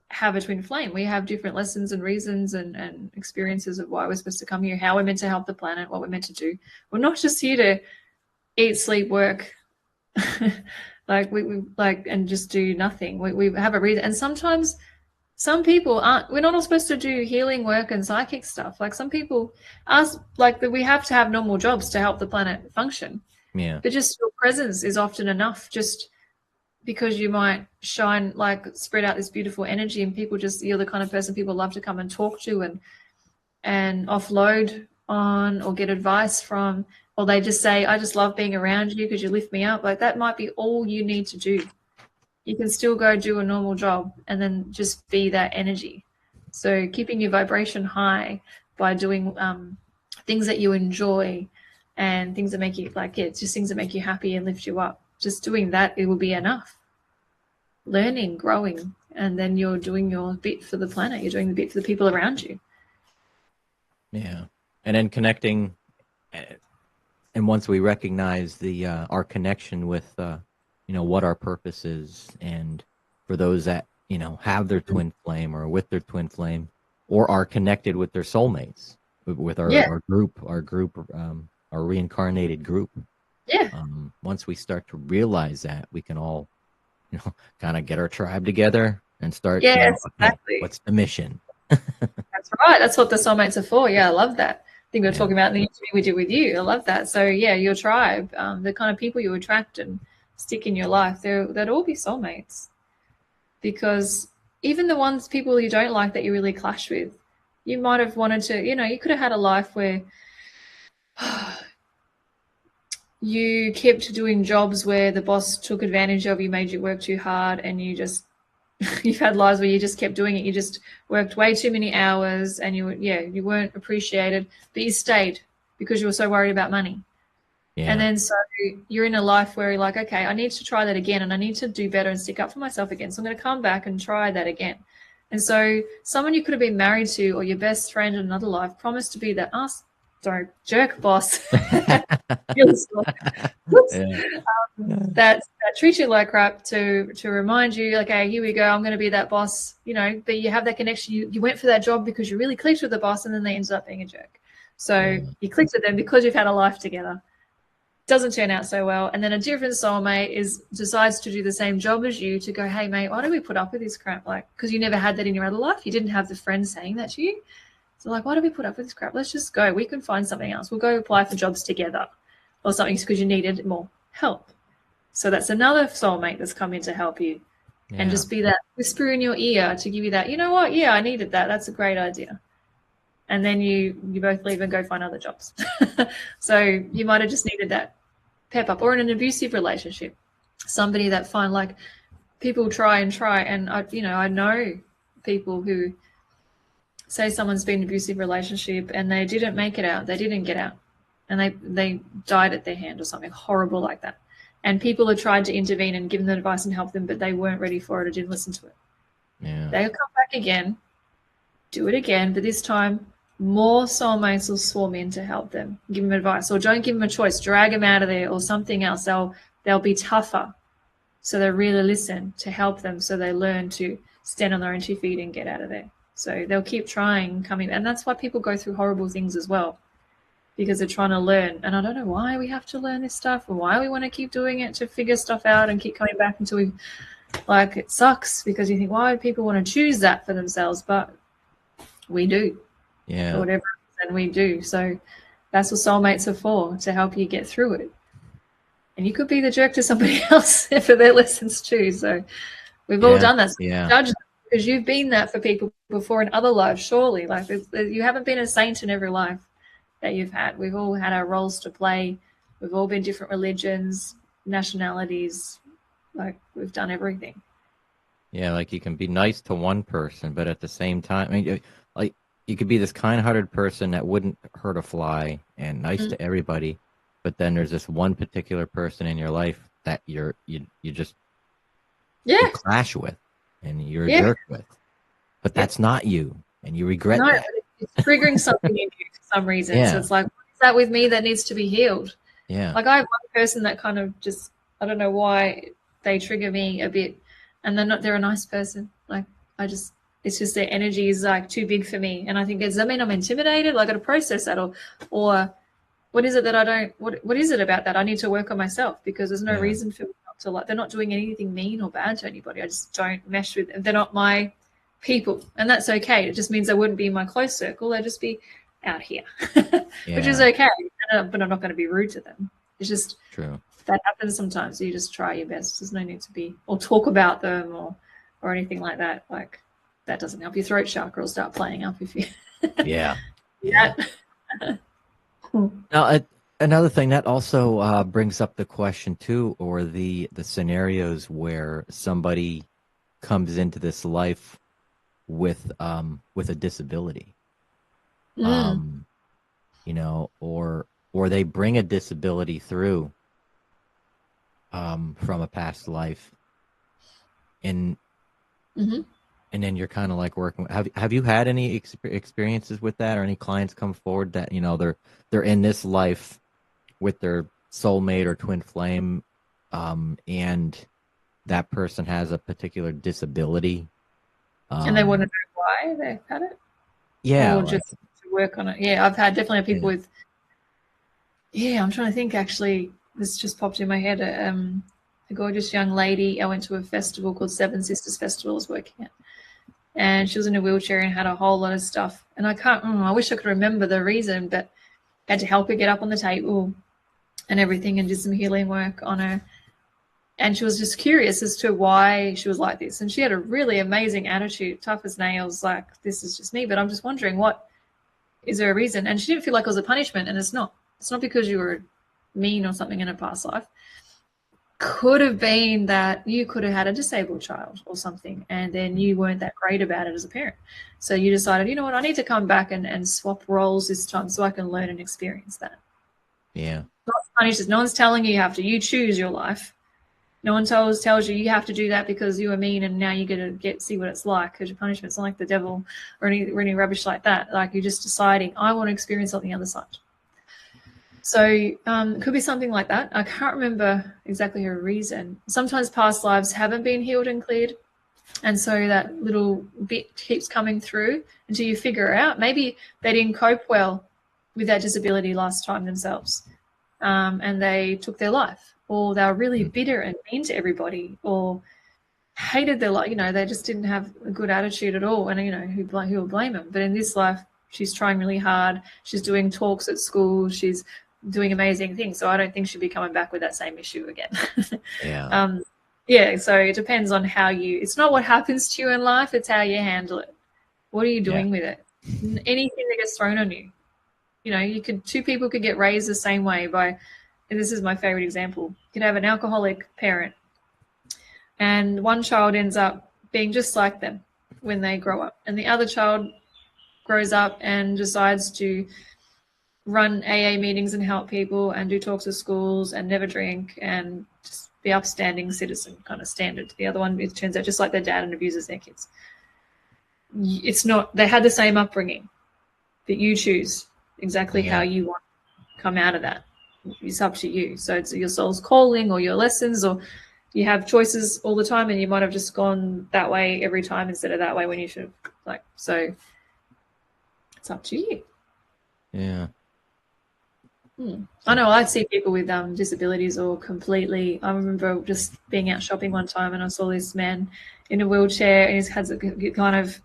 C: have a twin flame. We have different lessons and reasons and experiences of why we're supposed to come here, how we're meant to help the planet, what we're meant to do. We're not just here to eat, sleep, work, like we like, and just do nothing. We have a reason. And sometimes some people aren't. We're not all supposed to do healing work and psychic stuff. Like, some people ask, like, that we have to have normal jobs to help the planet function.
B: Yeah.
C: But just your presence is often enough. Just because you might shine, like, spread out this beautiful energy, and people just, you're the kind of person people love to come and talk to and offload on, or get advice from, or they just say, I just love being around you because you lift me up. Like, that might be all you need to do. You can still go do a normal job and then just be that energy. So keeping your vibration high by doing things that you enjoy and things that make you, like, it's just things that make you happy and lift you up. Just doing that, it will be enough. Learning, growing, and then you're doing your bit for the planet. You're doing the bit for the people around you.
B: Yeah. And then connecting, and once we recognize our connection with what our purpose is, and for those that have their twin flame, or with their twin flame, or are connected with their soulmates, with our group, our reincarnated group.
C: Yeah.
B: Once we start to realize that, we can all kind of get our tribe together and start.
C: Yes,
B: exactly. What's the mission?
C: That's right. That's what the soulmates are for. Yeah, I love that. I think we were talking about in the interview we did with you. I love that. So yeah, your tribe, the kind of people you attract and stick in your life, they'd all be soulmates. Because even the people you don't like, that you really clash with, you might have wanted to, you could have had a life where you kept doing jobs where the boss took advantage of you, made you work too hard, and you've had lives where you just kept doing it. You just worked way too many hours, and you weren't appreciated, but you stayed because you were so worried about money. Yeah. And then so you're in a life where you're like, okay, I need to try that again, and I need to do better and stick up for myself again. So I'm going to come back and try that again. And so someone you could have been married to, or your best friend in another life, promised to be that jerk boss that treats you like crap, to remind you, okay, here we go, I'm going to be that boss, but you have that connection. You went for that job because you really clicked with the boss, and then they ended up being a jerk. So you clicked with them because you've had a life together. Doesn't turn out so well, and then a different soulmate decides to do the same job as you, to go, hey mate, why do we put up with this crap? Like, because you never had that in your other life. You didn't have the friend saying that to you. So like, why do we put up with this crap? Let's just go. We can find something else. We'll go apply for jobs together or something, because you needed more help. So that's another soulmate that's come in to help you, and just be that whisper in your ear to give you that, you know what? Yeah, I needed that. That's a great idea. And then you both leave and go find other jobs. So you might have just needed that pep up. Or in an abusive relationship, somebody that people try, and I know people who say someone's been in an abusive relationship and they didn't make it out, they didn't get out, and they died at their hand or something horrible like that. And people have tried to intervene and give them advice and help them, but they weren't ready for it or didn't listen to it.
B: Yeah.
C: They'll come back again, do it again, but this time more soulmates will swarm in to help them, give them advice, or don't give them a choice, drag them out of there or something else. They'll be tougher. So they really listen to help them, so they learn to stand on their own 2 feet and get out of there. So they'll keep trying, coming, and that's why people go through horrible things as well, because they're trying to learn. And I don't know why we have to learn this stuff, or why we want to keep doing it, to figure stuff out and keep coming back until we, like, it sucks, because you think, why would people want to choose that for themselves? But we do.
B: Yeah.
C: For whatever reason, we do. So that's what soulmates are for, to help you get through it. And you could be the jerk to somebody else for their lessons too. So we've all done that. So judge them, because you've been that for people before in other lives, surely. Like, you haven't been a saint in every life that you've had. We've all had our roles to play. We've all been different religions, nationalities. Like, we've done everything.
B: Yeah, like you can be nice to one person, but at the same time, I mean, like, you could be this kind-hearted person that wouldn't hurt a fly and nice to everybody, but then there's this one particular person in your life that you just clash with and you're a jerk with, but that's not you, and you regret that.
C: It's triggering something in you for some reason. So it's like, what is that with me that needs to be healed?
B: Yeah.
C: Like, I have one person that kind of just, I don't know why they trigger me a bit, and they're a nice person. Like, it's just their energy is like too big for me. And I think, does that mean I'm intimidated? Like, I got to process that, or what is it that I don't, what is it about that I need to work on myself? Because there's no reason for me not to, like, they're not doing anything mean or bad to anybody. I just don't mesh with them. They're not my people, and that's okay. It just means they wouldn't be in my close circle. They'd just be out here, which is okay. But I'm not going to be rude to them. It's just
B: true.
C: That happens sometimes. You just try your best. There's no need to be, or talk about them or anything like that. Like, that doesn't help your throat chakra will start playing up if you
B: yeah.
C: Hmm.
B: Now, another thing that also brings up the question too, or the scenarios where somebody comes into this life with a disability, you know, or they bring a disability through from a past life, and and then you're kind of like working. Have you had any experiences with that, or any clients come forward that, you know, they're in this life with their soulmate or twin flame, and that person has a particular disability,
C: and they want to know why they've had it?
B: Yeah,
C: or just to work on it. Yeah, I've had definitely people with. Yeah, I'm trying to think. Actually, this just popped in my head. A gorgeous young lady. I went to a festival called Seven Sisters Festival I was working at, and she was in a wheelchair and had a whole lot of stuff. And I wish I could remember the reason, but I had to help her get up on the table and everything, and did some healing work on her. And she was just curious as to why she was like this. And she had a really amazing attitude, tough as nails, like, this is just me. But I'm just wondering, is there a reason? And she didn't feel like it was a punishment, and it's not. It's not because you were mean or something in a past life. Could have been that you could have had a disabled child or something, and then you weren't that great about it as a parent. So you decided, you know what, I need to come back and swap roles this time so I can learn and experience that.
B: Yeah.
C: Not punished. No one's telling you have to. You choose your life. No one tells you have to do that because you were mean and now you get to see what it's like, because your punishment's not like the devil or any rubbish like that. Like, you're just deciding, I want to experience on the other side. So it could be something like that. I can't remember exactly her reason. Sometimes past lives haven't been healed and cleared, and so that little bit keeps coming through until you figure out maybe they didn't cope well with that disability last time themselves, and they took their life, or they were really bitter and mean to everybody, or hated their life. You know, they just didn't have a good attitude at all, and, you know, who will blame them? But in this life, she's trying really hard. She's doing talks at school. She's doing amazing things. So I don't think she'll be coming back with that same issue again. Yeah. So it depends on how it's not what happens to you in life, it's how you handle it. What are you doing with it? Anything that gets thrown on you. You know, two people could get raised the same way and this is my favorite example. You could have an alcoholic parent and one child ends up being just like them when they grow up, and the other child grows up and decides to run AA meetings and help people and do talks at schools and never drink and just be upstanding citizen kind of standard. The other one, it turns out, just like their dad, and abuses their kids. It's not, they had the same upbringing, but you choose exactly how you want to come out of that. It's up to you. So it's your soul's calling or your lessons, or you have choices all the time, and you might have just gone that way every time instead of that way when you should have. Like, so it's up to you.
B: Yeah.
C: I know I see people with disabilities or completely. I remember just being out shopping one time and I saw this man in a wheelchair, and he had a kind of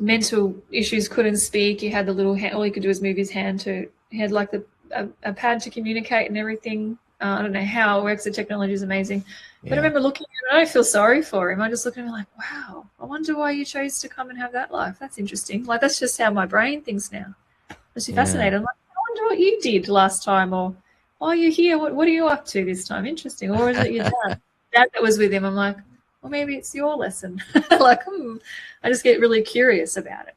C: mental issues, couldn't speak. He had the little hand, all he could do was move his hand to, he had like a pad to communicate and everything. I don't know how it works. The technology is amazing. But I remember looking at him, and I don't feel sorry for him. I just look at him like, wow, I wonder why you chose to come and have that life. That's interesting. Like, that's just how my brain thinks now. I'm just fascinated. I'm like, I wonder what you did last time, or why are you here? What are you up to this time? Interesting. Or is it your dad that was with him? I'm like, well, maybe it's your lesson. Like, I just get really curious about it.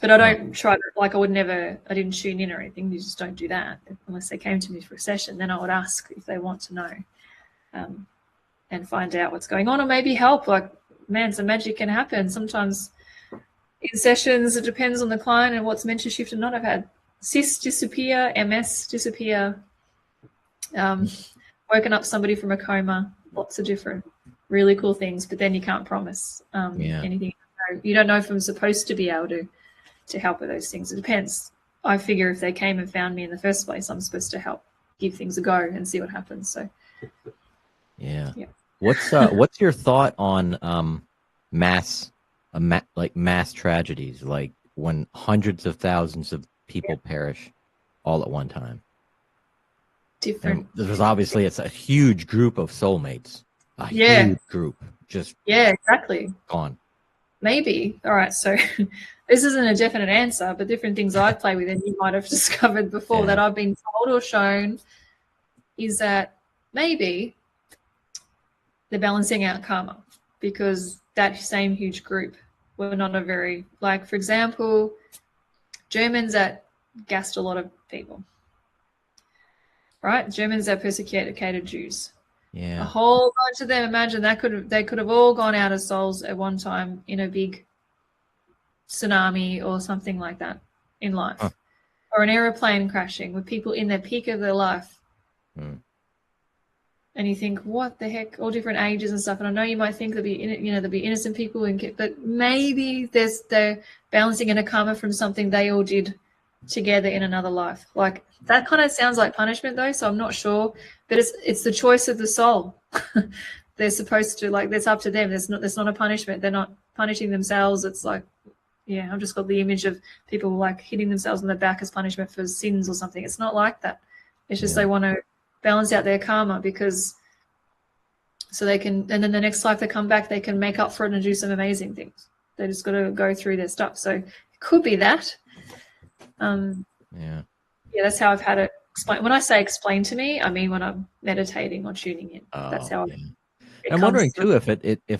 C: But I don't try to, like, I didn't tune in or anything. You just don't do that unless they came to me for a session. Then I would ask if they want to know and find out what's going on, or maybe help. Like, man, some magic can happen. Sometimes in sessions, it depends on the client and what's meant to shift and not. I've had cysts disappear, MS disappear, woken up somebody from a coma, lots of different really cool things, but then you can't promise anything. You don't know if I'm supposed to be able to help with those things. It depends. I figure if they came and found me in the first place, I'm supposed to help give things a go and see what happens. So yeah.
B: What's your thought on mass tragedies, like when hundreds of thousands of people perish all at one time?
C: Different.
B: And there's obviously, it's a huge group of soulmates, huge group, just
C: exactly
B: gone.
C: Maybe. All right, so this isn't a definite answer, but different things I play with and you might have discovered before that I've been told or shown is that maybe they're balancing out karma, because that same huge group were not a very, like, for example, Germans that gassed a lot of people, right? Germans that persecuted Jews.
B: Yeah.
C: A whole bunch of them. Imagine they could have all gone out as souls at one time in a big tsunami or something like that in life, or an aeroplane crashing with people in their peak of their life. And you think, what the heck? All different ages and stuff. And I know you might think there'll be innocent people, but maybe they're balancing in a karma from something they all did together in another life. Like, that kind of sounds like punishment though, so I'm not sure. But it's the choice of the soul. They're supposed to, like, that's up to them. There's not a punishment. They're not punishing themselves. It's like, I've just got the image of people like hitting themselves on the back as punishment for sins or something. It's not like that. It's just they want to balance out their karma, because so they can, and then the next life they come back, they can make up for it and do some amazing things. They just got to go through their stuff. So it could be that. That's how I've had it explained. When I say explain to me, I mean when I'm meditating or tuning in. That's how
B: I'm wondering too if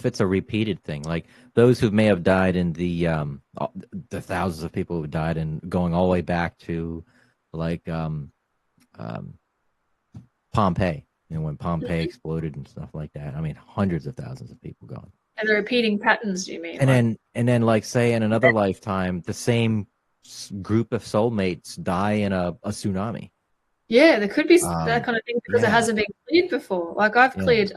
B: it's a repeated thing, like those who may have died in the thousands of people who died and going all the way back to like Pompeii, when Pompeii exploded and stuff like that. I mean, hundreds of thousands of people gone.
C: And the repeating patterns, do you mean?
B: And then like say in another lifetime, the same group of soulmates die in a tsunami.
C: Yeah, there could be that kind of thing, because it hasn't been cleared before. Like, I've cleared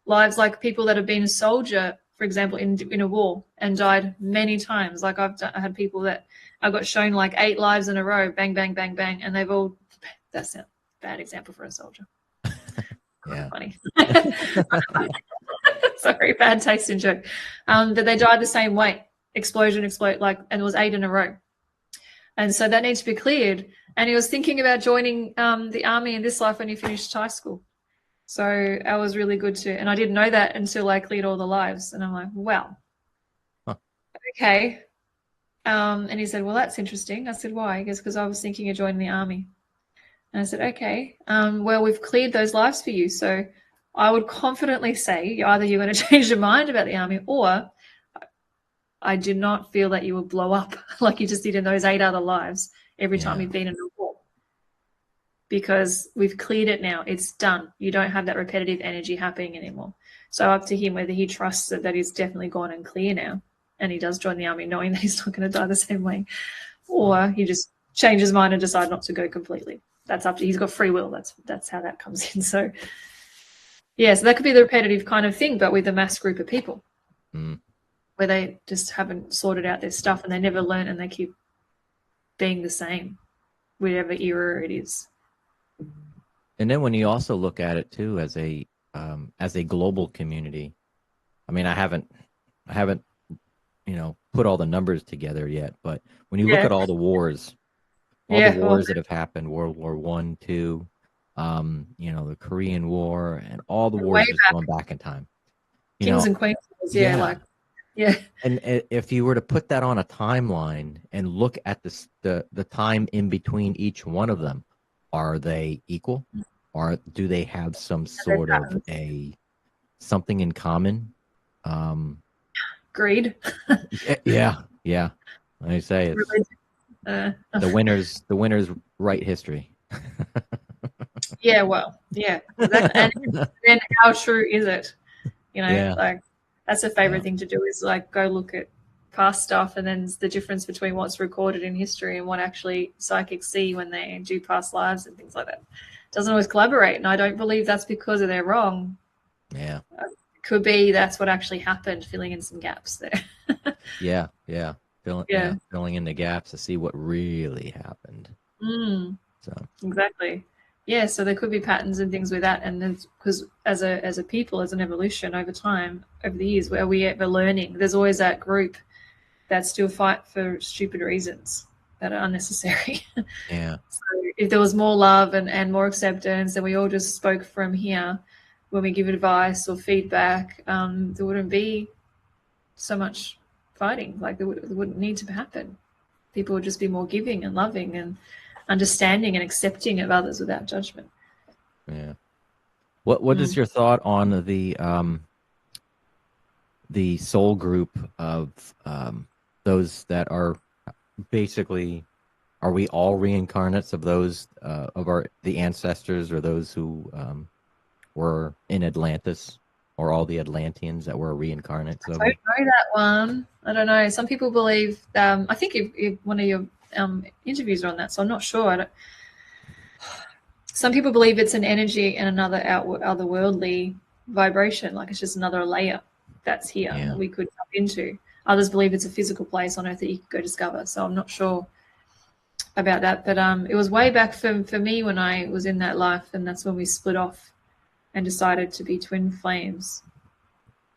C: lives, like people that have been a soldier, for example, in a war and died many times. Like, I had people that I got shown like 8 lives in a row, bang, bang, bang, bang, and they've all. That's a bad example for a soldier. Funny. Sorry, bad taste in joke. That they died the same way, explode, like, and it was 8 in a row. And so that needs to be cleared. And he was thinking about joining the army in this life when he finished high school. So that was really good too. And I didn't know that until I cleared all the lives. And I'm like, wow. Okay. And he said, well, that's interesting. I said, why? He goes, because I was thinking of joining the army. And I said, okay. Well, we've cleared those lives for you. So I would confidently say either you're going to change your mind about the army, or I do not feel that you will blow up like you just did in those 8 other lives every time you've been in a war. Because we've cleared it now. It's done. You don't have that repetitive energy happening anymore. So up to him whether he trusts that he's definitely gone and clear now, and he does join the army knowing that he's not going to die the same way, or he just changes his mind and decide not to go completely. That's up to, he's got free will. That's how that comes in. So yeah, so that could be the repetitive kind of thing, but with a mass group of people where they just haven't sorted out their stuff and they never learn and they keep being the same, whatever era it is.
B: And then when you also look at it too as a global community, I mean, I haven't put all the numbers together yet, but when you look at all the wars, that have happened, World War I, II, the Korean War, and all the wars just going back in time,
C: Kings and Queens wars,
B: And if you were to put that on a timeline and look at the time in between each one of them, are they equal, or do they have some sort of something in common?
C: Greed.
B: Yeah. I say it's the winners write history.
C: And then how true is it? Like that's a favorite thing to do, is like go look at past stuff, and then the difference between what's recorded in history and what actually psychics see when they do past lives and things like that. It doesn't always collaborate, and I don't believe that's because they're wrong.
B: Yeah.
C: Could be that's what actually happened, filling in some gaps there.
B: Filling in the gaps to see what really happened. So
C: exactly. Yeah, so there could be patterns and things with that, and because as a people, as an evolution over time, over the years, where we're learning, there's always that group that still fight for stupid reasons that are unnecessary.
B: Yeah.
C: So if there was more love and more acceptance, and we all just spoke from here when we give advice or feedback, there wouldn't be so much fighting. Like there wouldn't need to happen. People would just be more giving and loving and understanding and accepting of others without judgment.
B: Yeah. What is your thought on the soul group of those that are basically, are we all reincarnates of those of the ancestors, or those who were in Atlantis, or all the Atlanteans that were reincarnates of?
C: I don't know that one. I don't know. Some people believe. I think if one of your interviews are on that, so I'm not sure. Some people believe it's an energy and another otherworldly vibration, like it's just another layer that's here that we could tap into. Others believe it's a physical place on Earth that you could go discover. So I'm not sure about that, but it was way back for me when I was in that life, and that's when we split off and decided to be twin flames.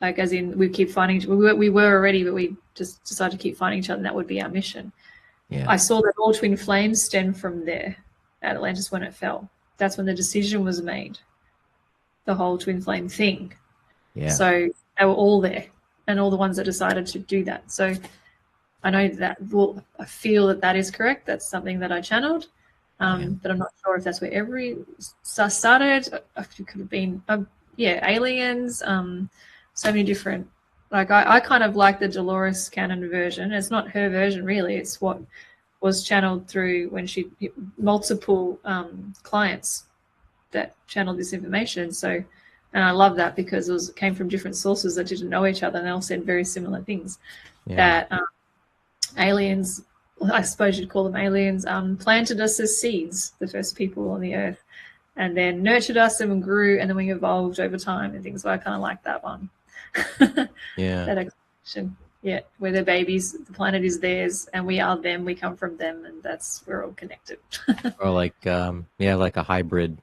C: Like, as in, we keep finding. We were already, but we just decided to keep finding each other, and that would be our mission.
B: Yeah.
C: I saw that all twin flames stem from there at Atlantis when it fell. That's when the decision was made, the whole twin flame thing.
B: Yeah.
C: So they were all there, and all the ones that decided to do that. So I know that, well, I feel that is correct. That's something that I channeled, but I'm not sure if that's where every started. It could have been, aliens, so many different. Like I kind of like the Dolores Cannon version. It's not her version really. It's what was channeled through when she multiple clients that channeled this information. So, and I love that because it came from different sources that didn't know each other, and they all said very similar things. That aliens, I suppose you'd call them aliens, planted us as seeds, the first people on the earth, and then nurtured us and grew, and then we evolved over time and things. So I kind of like that one. That explanation. Yeah, we're their babies, the planet is theirs, and we are them, we come from them, and we're all connected.
B: Or like a hybrid.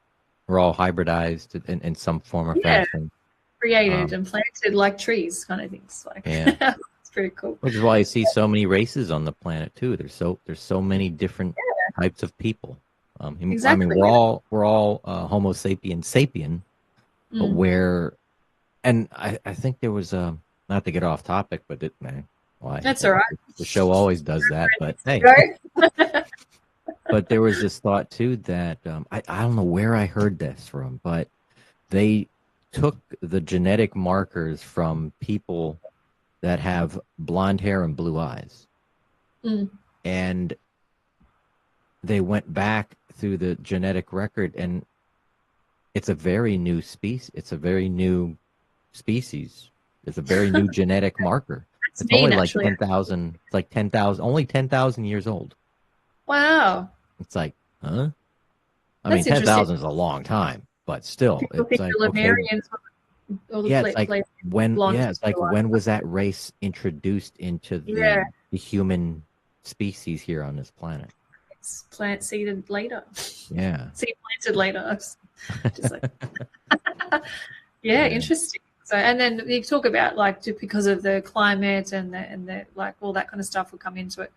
B: We're all hybridized in some form or fashion.
C: Created and planted like trees, kind of things. Like it's pretty cool.
B: Which is why you see so many races on the planet too. There's so many different types of people.
C: Exactly.
B: I mean, we're all Homo sapien, but and I think there was not to get off topic, but
C: that's all right.
B: The show always does that, but hey. But there was this thought too that I don't know where I heard this from, but they took the genetic markers from people that have blonde hair and blue eyes, and they went back through the genetic record, and it's a very new species. It's a very new species. It's a very new genetic marker. It's
C: me,
B: only
C: naturally.
B: like 10,000. It's like 10,000. Only 10,000 years old.
C: Wow.
B: It's like, huh? I
C: That's
B: mean, 10,000 is a long time, but still,
C: People
B: it's
C: think
B: like,
C: the
B: okay,
C: Lemurians were all the
B: yeah, it's like when,
C: blonde.
B: yeah, it's like when was that race introduced into the human species here on this planet?
C: It's plant seeded later.
B: Yeah.
C: Seed planted later. Just like, yeah, interesting. So, and then you talk about like just because of the climate and the like all that kind of stuff will come into it.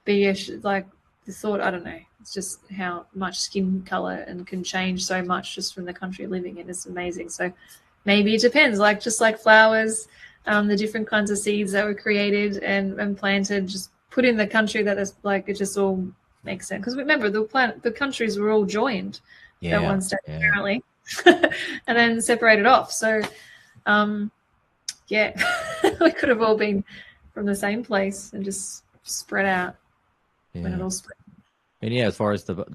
C: But yeah, like the thought, I don't know, it's just how much skin color and can change so much just from the country you're living in. It's amazing. So maybe it depends, like just like flowers, the different kinds of seeds that were created and planted, just put in the country that is like, it just all makes sense. Because remember, the countries were all joined at one stage, apparently, and then separated off. So, yeah, we could have all been from the same place and just spread out when it all spread.
B: And yeah, as far as the,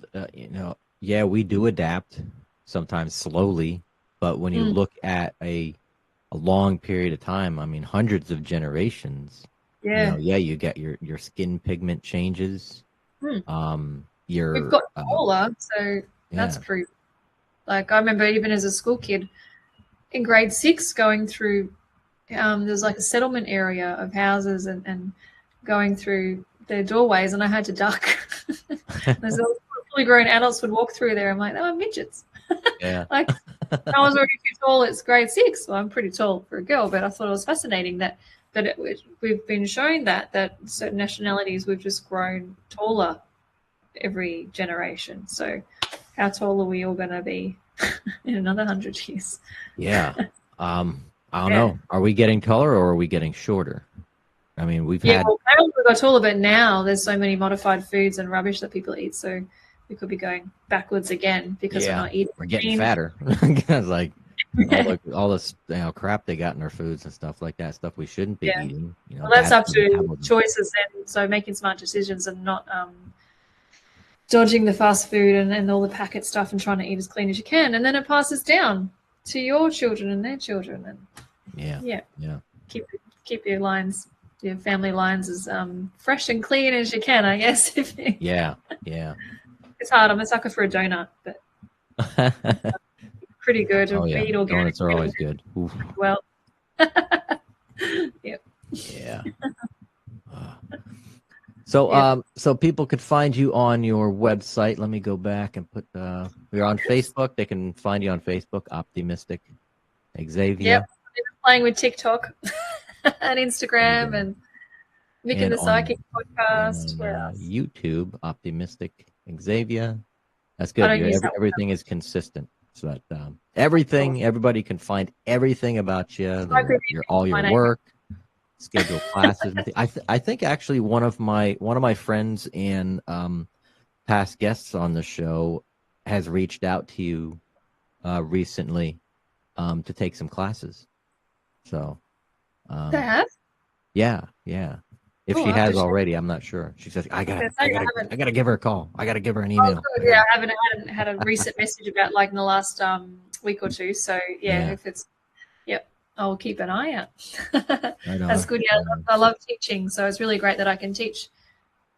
B: we do adapt sometimes slowly, but when you look at a long period of time, I mean, hundreds of generations, you get your skin pigment changes.
C: We've got taller, so that's proof. Like I remember even as a school kid in grade 6 going through, there's like a settlement area of houses and going through their doorways, and I had to duck. There's all fully grown adults would walk through there. I'm like, oh, midgets. Like I was already too tall. It's grade 6. Well, I'm pretty tall for a girl, but I thought it was fascinating that we've been shown that certain nationalities we've just grown taller every generation. So how tall are we all going to be in another 100 years?
B: Yeah. I don't know. Are we getting taller or are we getting shorter? I mean, we've had.
C: Well, I also got taller, but now there's so many modified foods and rubbish that people eat. So we could be going backwards again because we're not eating.
B: We're getting fatter. It's like all this crap they got in our foods and stuff like that, stuff we shouldn't be eating.
C: Well, that's up to choices, and so making smart decisions and not dodging the fast food and all the packet stuff and trying to eat as clean as you can, and then it passes down to your children and their children, and keep your lines, your family lines as fresh and clean as you can, I guess. It's hard. I'm a sucker for a donut, but pretty good. Eat organic.
B: Donuts are always good. Oof.
C: Well,
B: So people could find you on your website. Let me go back and put you're on Facebook. They can find you on Facebook, Optimistic Xzavia.
C: Yep. I've been playing with TikTok and Instagram and Mick the Psychic podcast.
B: YouTube, Optimistic Xzavia. That's good. Everything is consistent. So that everybody can find everything about you, all your work, schedule classes. I think actually one of my friends and past guests on the show has reached out to you recently to take some classes. So yeah. If she has already, I'm not sure. She says, I gotta give her a call. I gotta give her an email.
C: I haven't had a recent message about like in the last week or two. So if it's, I'll keep an eye out. That's good. Yeah, I love teaching. So it's really great that I can teach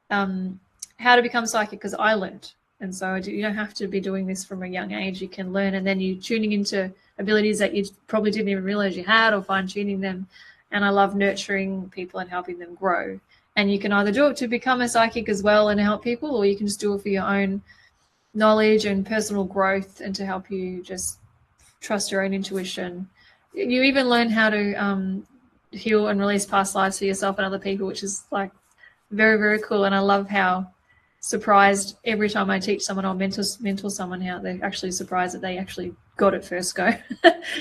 C: how to become psychic because I learned. And so you don't have to be doing this from a young age. You can learn, and then you're tuning into abilities that you probably didn't even realize you had, or fine-tuning them. And I love nurturing people and helping them grow. And you can either do it to become a psychic as well and help people, or you can just do it for your own knowledge and personal growth and to help you just trust your own intuition. You even learn how to heal and release past lives for yourself and other people, which is like very, very cool. And I love how surprised every time I teach someone or mentor someone, how they're actually surprised that they actually got it first go.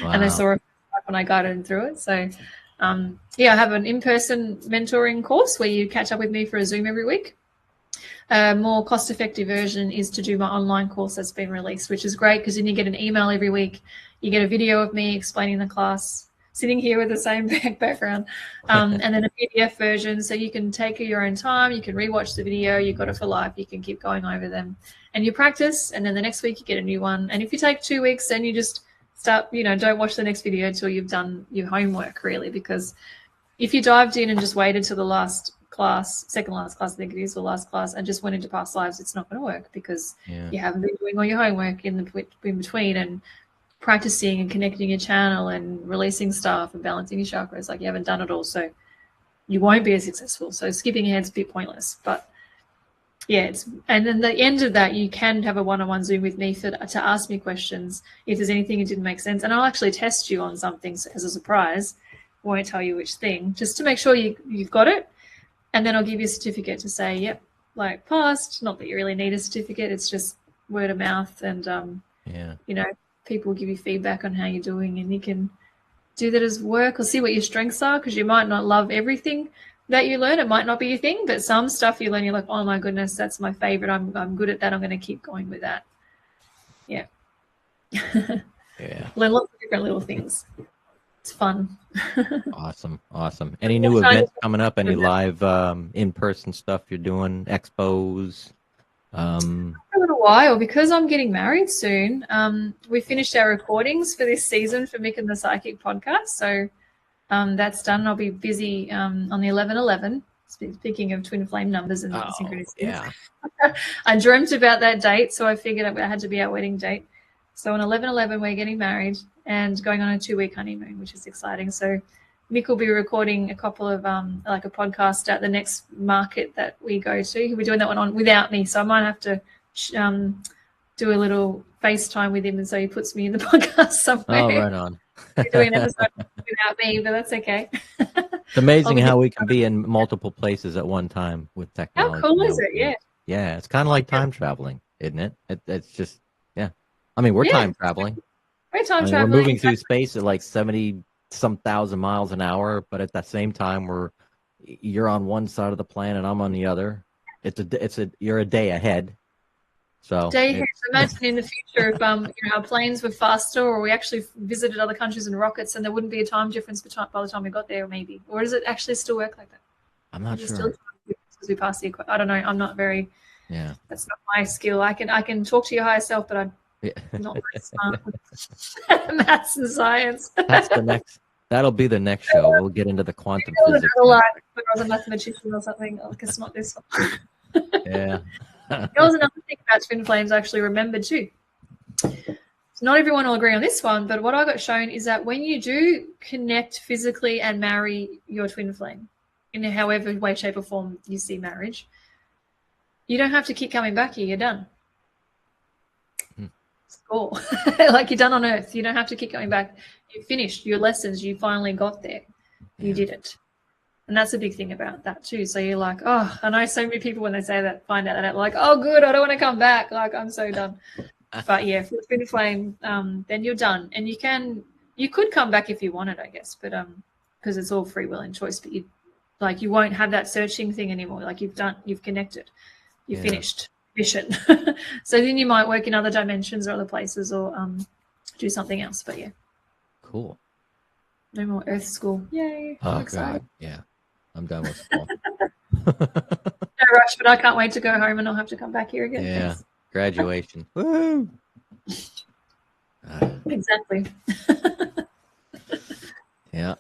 C: And they saw it when I guided them through it. So I have an in-person mentoring course where you catch up with me for a Zoom every week. A more cost-effective version is to do my online course that's been released, which is great because then you get an email every week. You get a video of me explaining the class, sitting here with the same background, and then a PDF version, so you can take your own time. You can rewatch the video. You've got it for life. You can keep going over them, and you practice. And then the next week you get a new one. And if you take 2 weeks, then you just start. Don't watch the next video until you've done your homework, really, because if you dived in and just waited till the last class, second last class, I think it is, or last class, and just went into past lives, it's not going to work because you haven't been doing all your homework in between and practicing and connecting your channel and releasing stuff and balancing your chakras. Like, you haven't done it all, so you won't be as successful. So skipping ahead's a bit pointless. But yeah, and then the end of that, you can have a one-on-one Zoom with me to ask me questions if there's anything that didn't make sense, and I'll actually test you on something as a surprise. I won't tell you which thing, just to make sure you've got it, and then I'll give you a certificate to say, yep, like passed. Not that you really need a certificate; it's just word of mouth, and people will give you feedback on how you're doing, and you can do that as work or see what your strengths are, because you might not love everything that you learn. It might not be your thing, but some stuff you learn, you're like, oh my goodness, that's my favorite. I'm good at that. I'm going to keep going with that. Yeah. Learn lots of different little things. It's fun.
B: Awesome. Any new events coming up? Any live in-person stuff you're doing? Expos?
C: For a little while, because I'm getting married soon. We finished our recordings for this season for Mick and the Psychic podcast, so that's done. I'll be busy on the 11/11. Speaking of twin flame numbers and synchronicities, I dreamt about that date, so I figured I had to be our wedding date. So on 11/11, we're getting married and going on a 2-week honeymoon, which is exciting. So Mick will be recording a couple of like a podcast at the next market that we go to. He'll be doing that one on without me, so I might have to do a little FaceTime with him, and so he puts me in the podcast somewhere.
B: Oh, right on.
C: We're doing an episode without me, but that's okay.
B: It's amazing how we can be in multiple places at one time with technology.
C: How cool is it?
B: Yeah, it's kind of like time traveling, isn't it? It's just, I mean, we're time traveling.
C: We're traveling.
B: We're moving through space at like 70-some thousand miles an hour, but at the same time, you're on one side of the planet, I'm on the other. You're a day ahead. So
C: imagine in the future if our planes were faster, or we actually visited other countries in rockets, and there wouldn't be a time difference by the time we got there, maybe. Or does it actually still work like that?
B: I'm not sure.
C: Still because we pass the I don't know. I'm not very.
B: Yeah.
C: That's not my skill. I can talk to your higher self, but I'm not very smart with maths and science.
B: That'll be the next show. We'll get into the quantum physics.
C: When I was a mathematician or something, I guess not this one.
B: Yeah.
C: There was another thing about twin flames I actually remembered too. So not everyone will agree on this one, but what I got shown is that when you do connect physically and marry your twin flame, in however way, shape, or form you see marriage, you don't have to keep coming back here. You're done. Score. Like, you're done on Earth. You don't have to keep going back. You finished your lessons. You finally got there. You did it. And that's a big thing about that too. So you're like, oh, I know so many people when they say that find out that like, oh, good, I don't want to come back. Like, I'm so done. But yeah, for the twin flame, then you're done. And you could come back if you wanted, I guess, but because it's all free will and choice. But you won't have that searching thing anymore. Like, you've connected, you've finished mission. So then you might work in other dimensions or other places, or do something else. But yeah,
B: cool.
C: No more Earth school. Yay!
B: Oh God, yeah. I'm done with school.
C: No rush, but I can't wait to go home and I'll have to come back here again.
B: Yeah, graduation. Woo!
C: Exactly.
B: Yeah.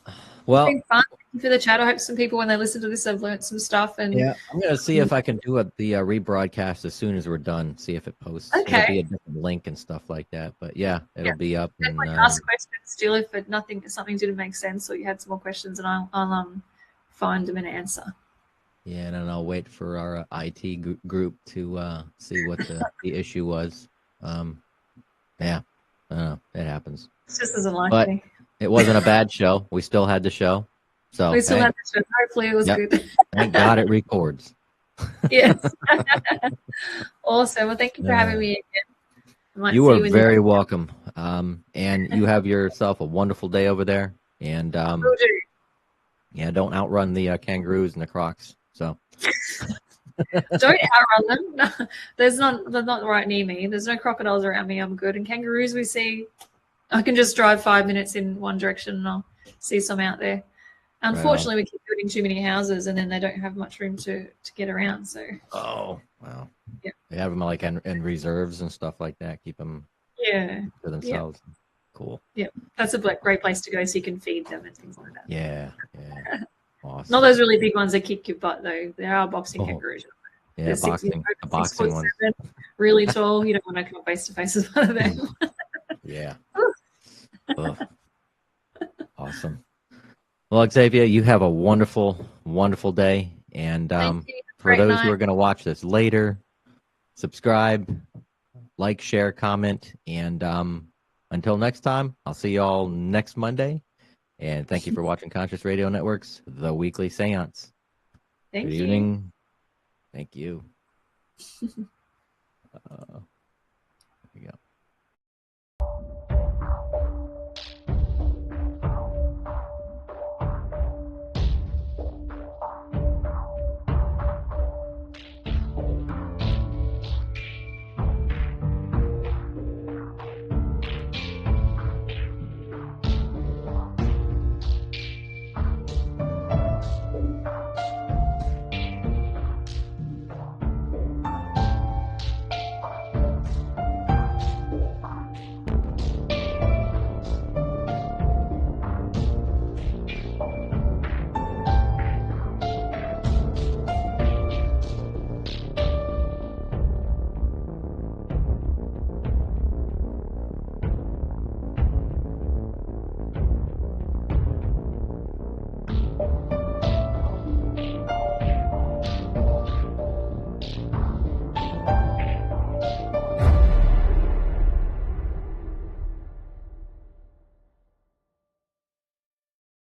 B: Well,
C: it's been fun. Thank you for the chat. I hope some people, when they listen to this, have learned some stuff. And
B: yeah, I'm gonna see if I can do the rebroadcast as soon as we're done. See if it posts.
C: Okay.
B: It'll be a different link and stuff like that. But yeah, it'll be up. And
C: ask questions still if something didn't make sense, or you had some more questions, and I'll find them and answer.
B: Yeah, and then I'll wait for our IT group to see what the issue was. Yeah, it happens.
C: It's just doesn't like me.
B: It wasn't a bad show. We still had the show. So
C: we still had the show. Hopefully it was good.
B: Thank God it records.
C: Yes. Awesome. Well, thank you for having me again.
B: You are very welcome. And you have yourself a wonderful day over there. And yeah, don't outrun the kangaroos and the crocs. So
C: don't outrun them. No, they're not right near me. There's no crocodiles around me. I'm good. And kangaroos we see I can just drive 5 minutes in one direction and I'll see some out there. Unfortunately, we keep building too many houses and then they don't have much room to get around. So.
B: Oh, wow.
C: Yeah.
B: They have them like in reserves and stuff like that. Keep them for themselves.
C: Yeah.
B: Cool.
C: Yeah, that's a great place to go so you can feed them and things like that.
B: Yeah. Awesome.
C: Not those really big ones that kick your butt though. There are boxing kangaroos.
B: Yeah, boxing ones.
C: Really tall. You don't want to come face to face with one of them.
B: Yeah. Awesome. Well, Xzavia, you have a wonderful, wonderful day. And for those who are going to watch this later, subscribe, like, share, comment. And until next time, I'll see you all next Monday. And thank you for watching Conscious Radio Network's The Weekly Seance.
C: Good
B: evening. Thank you.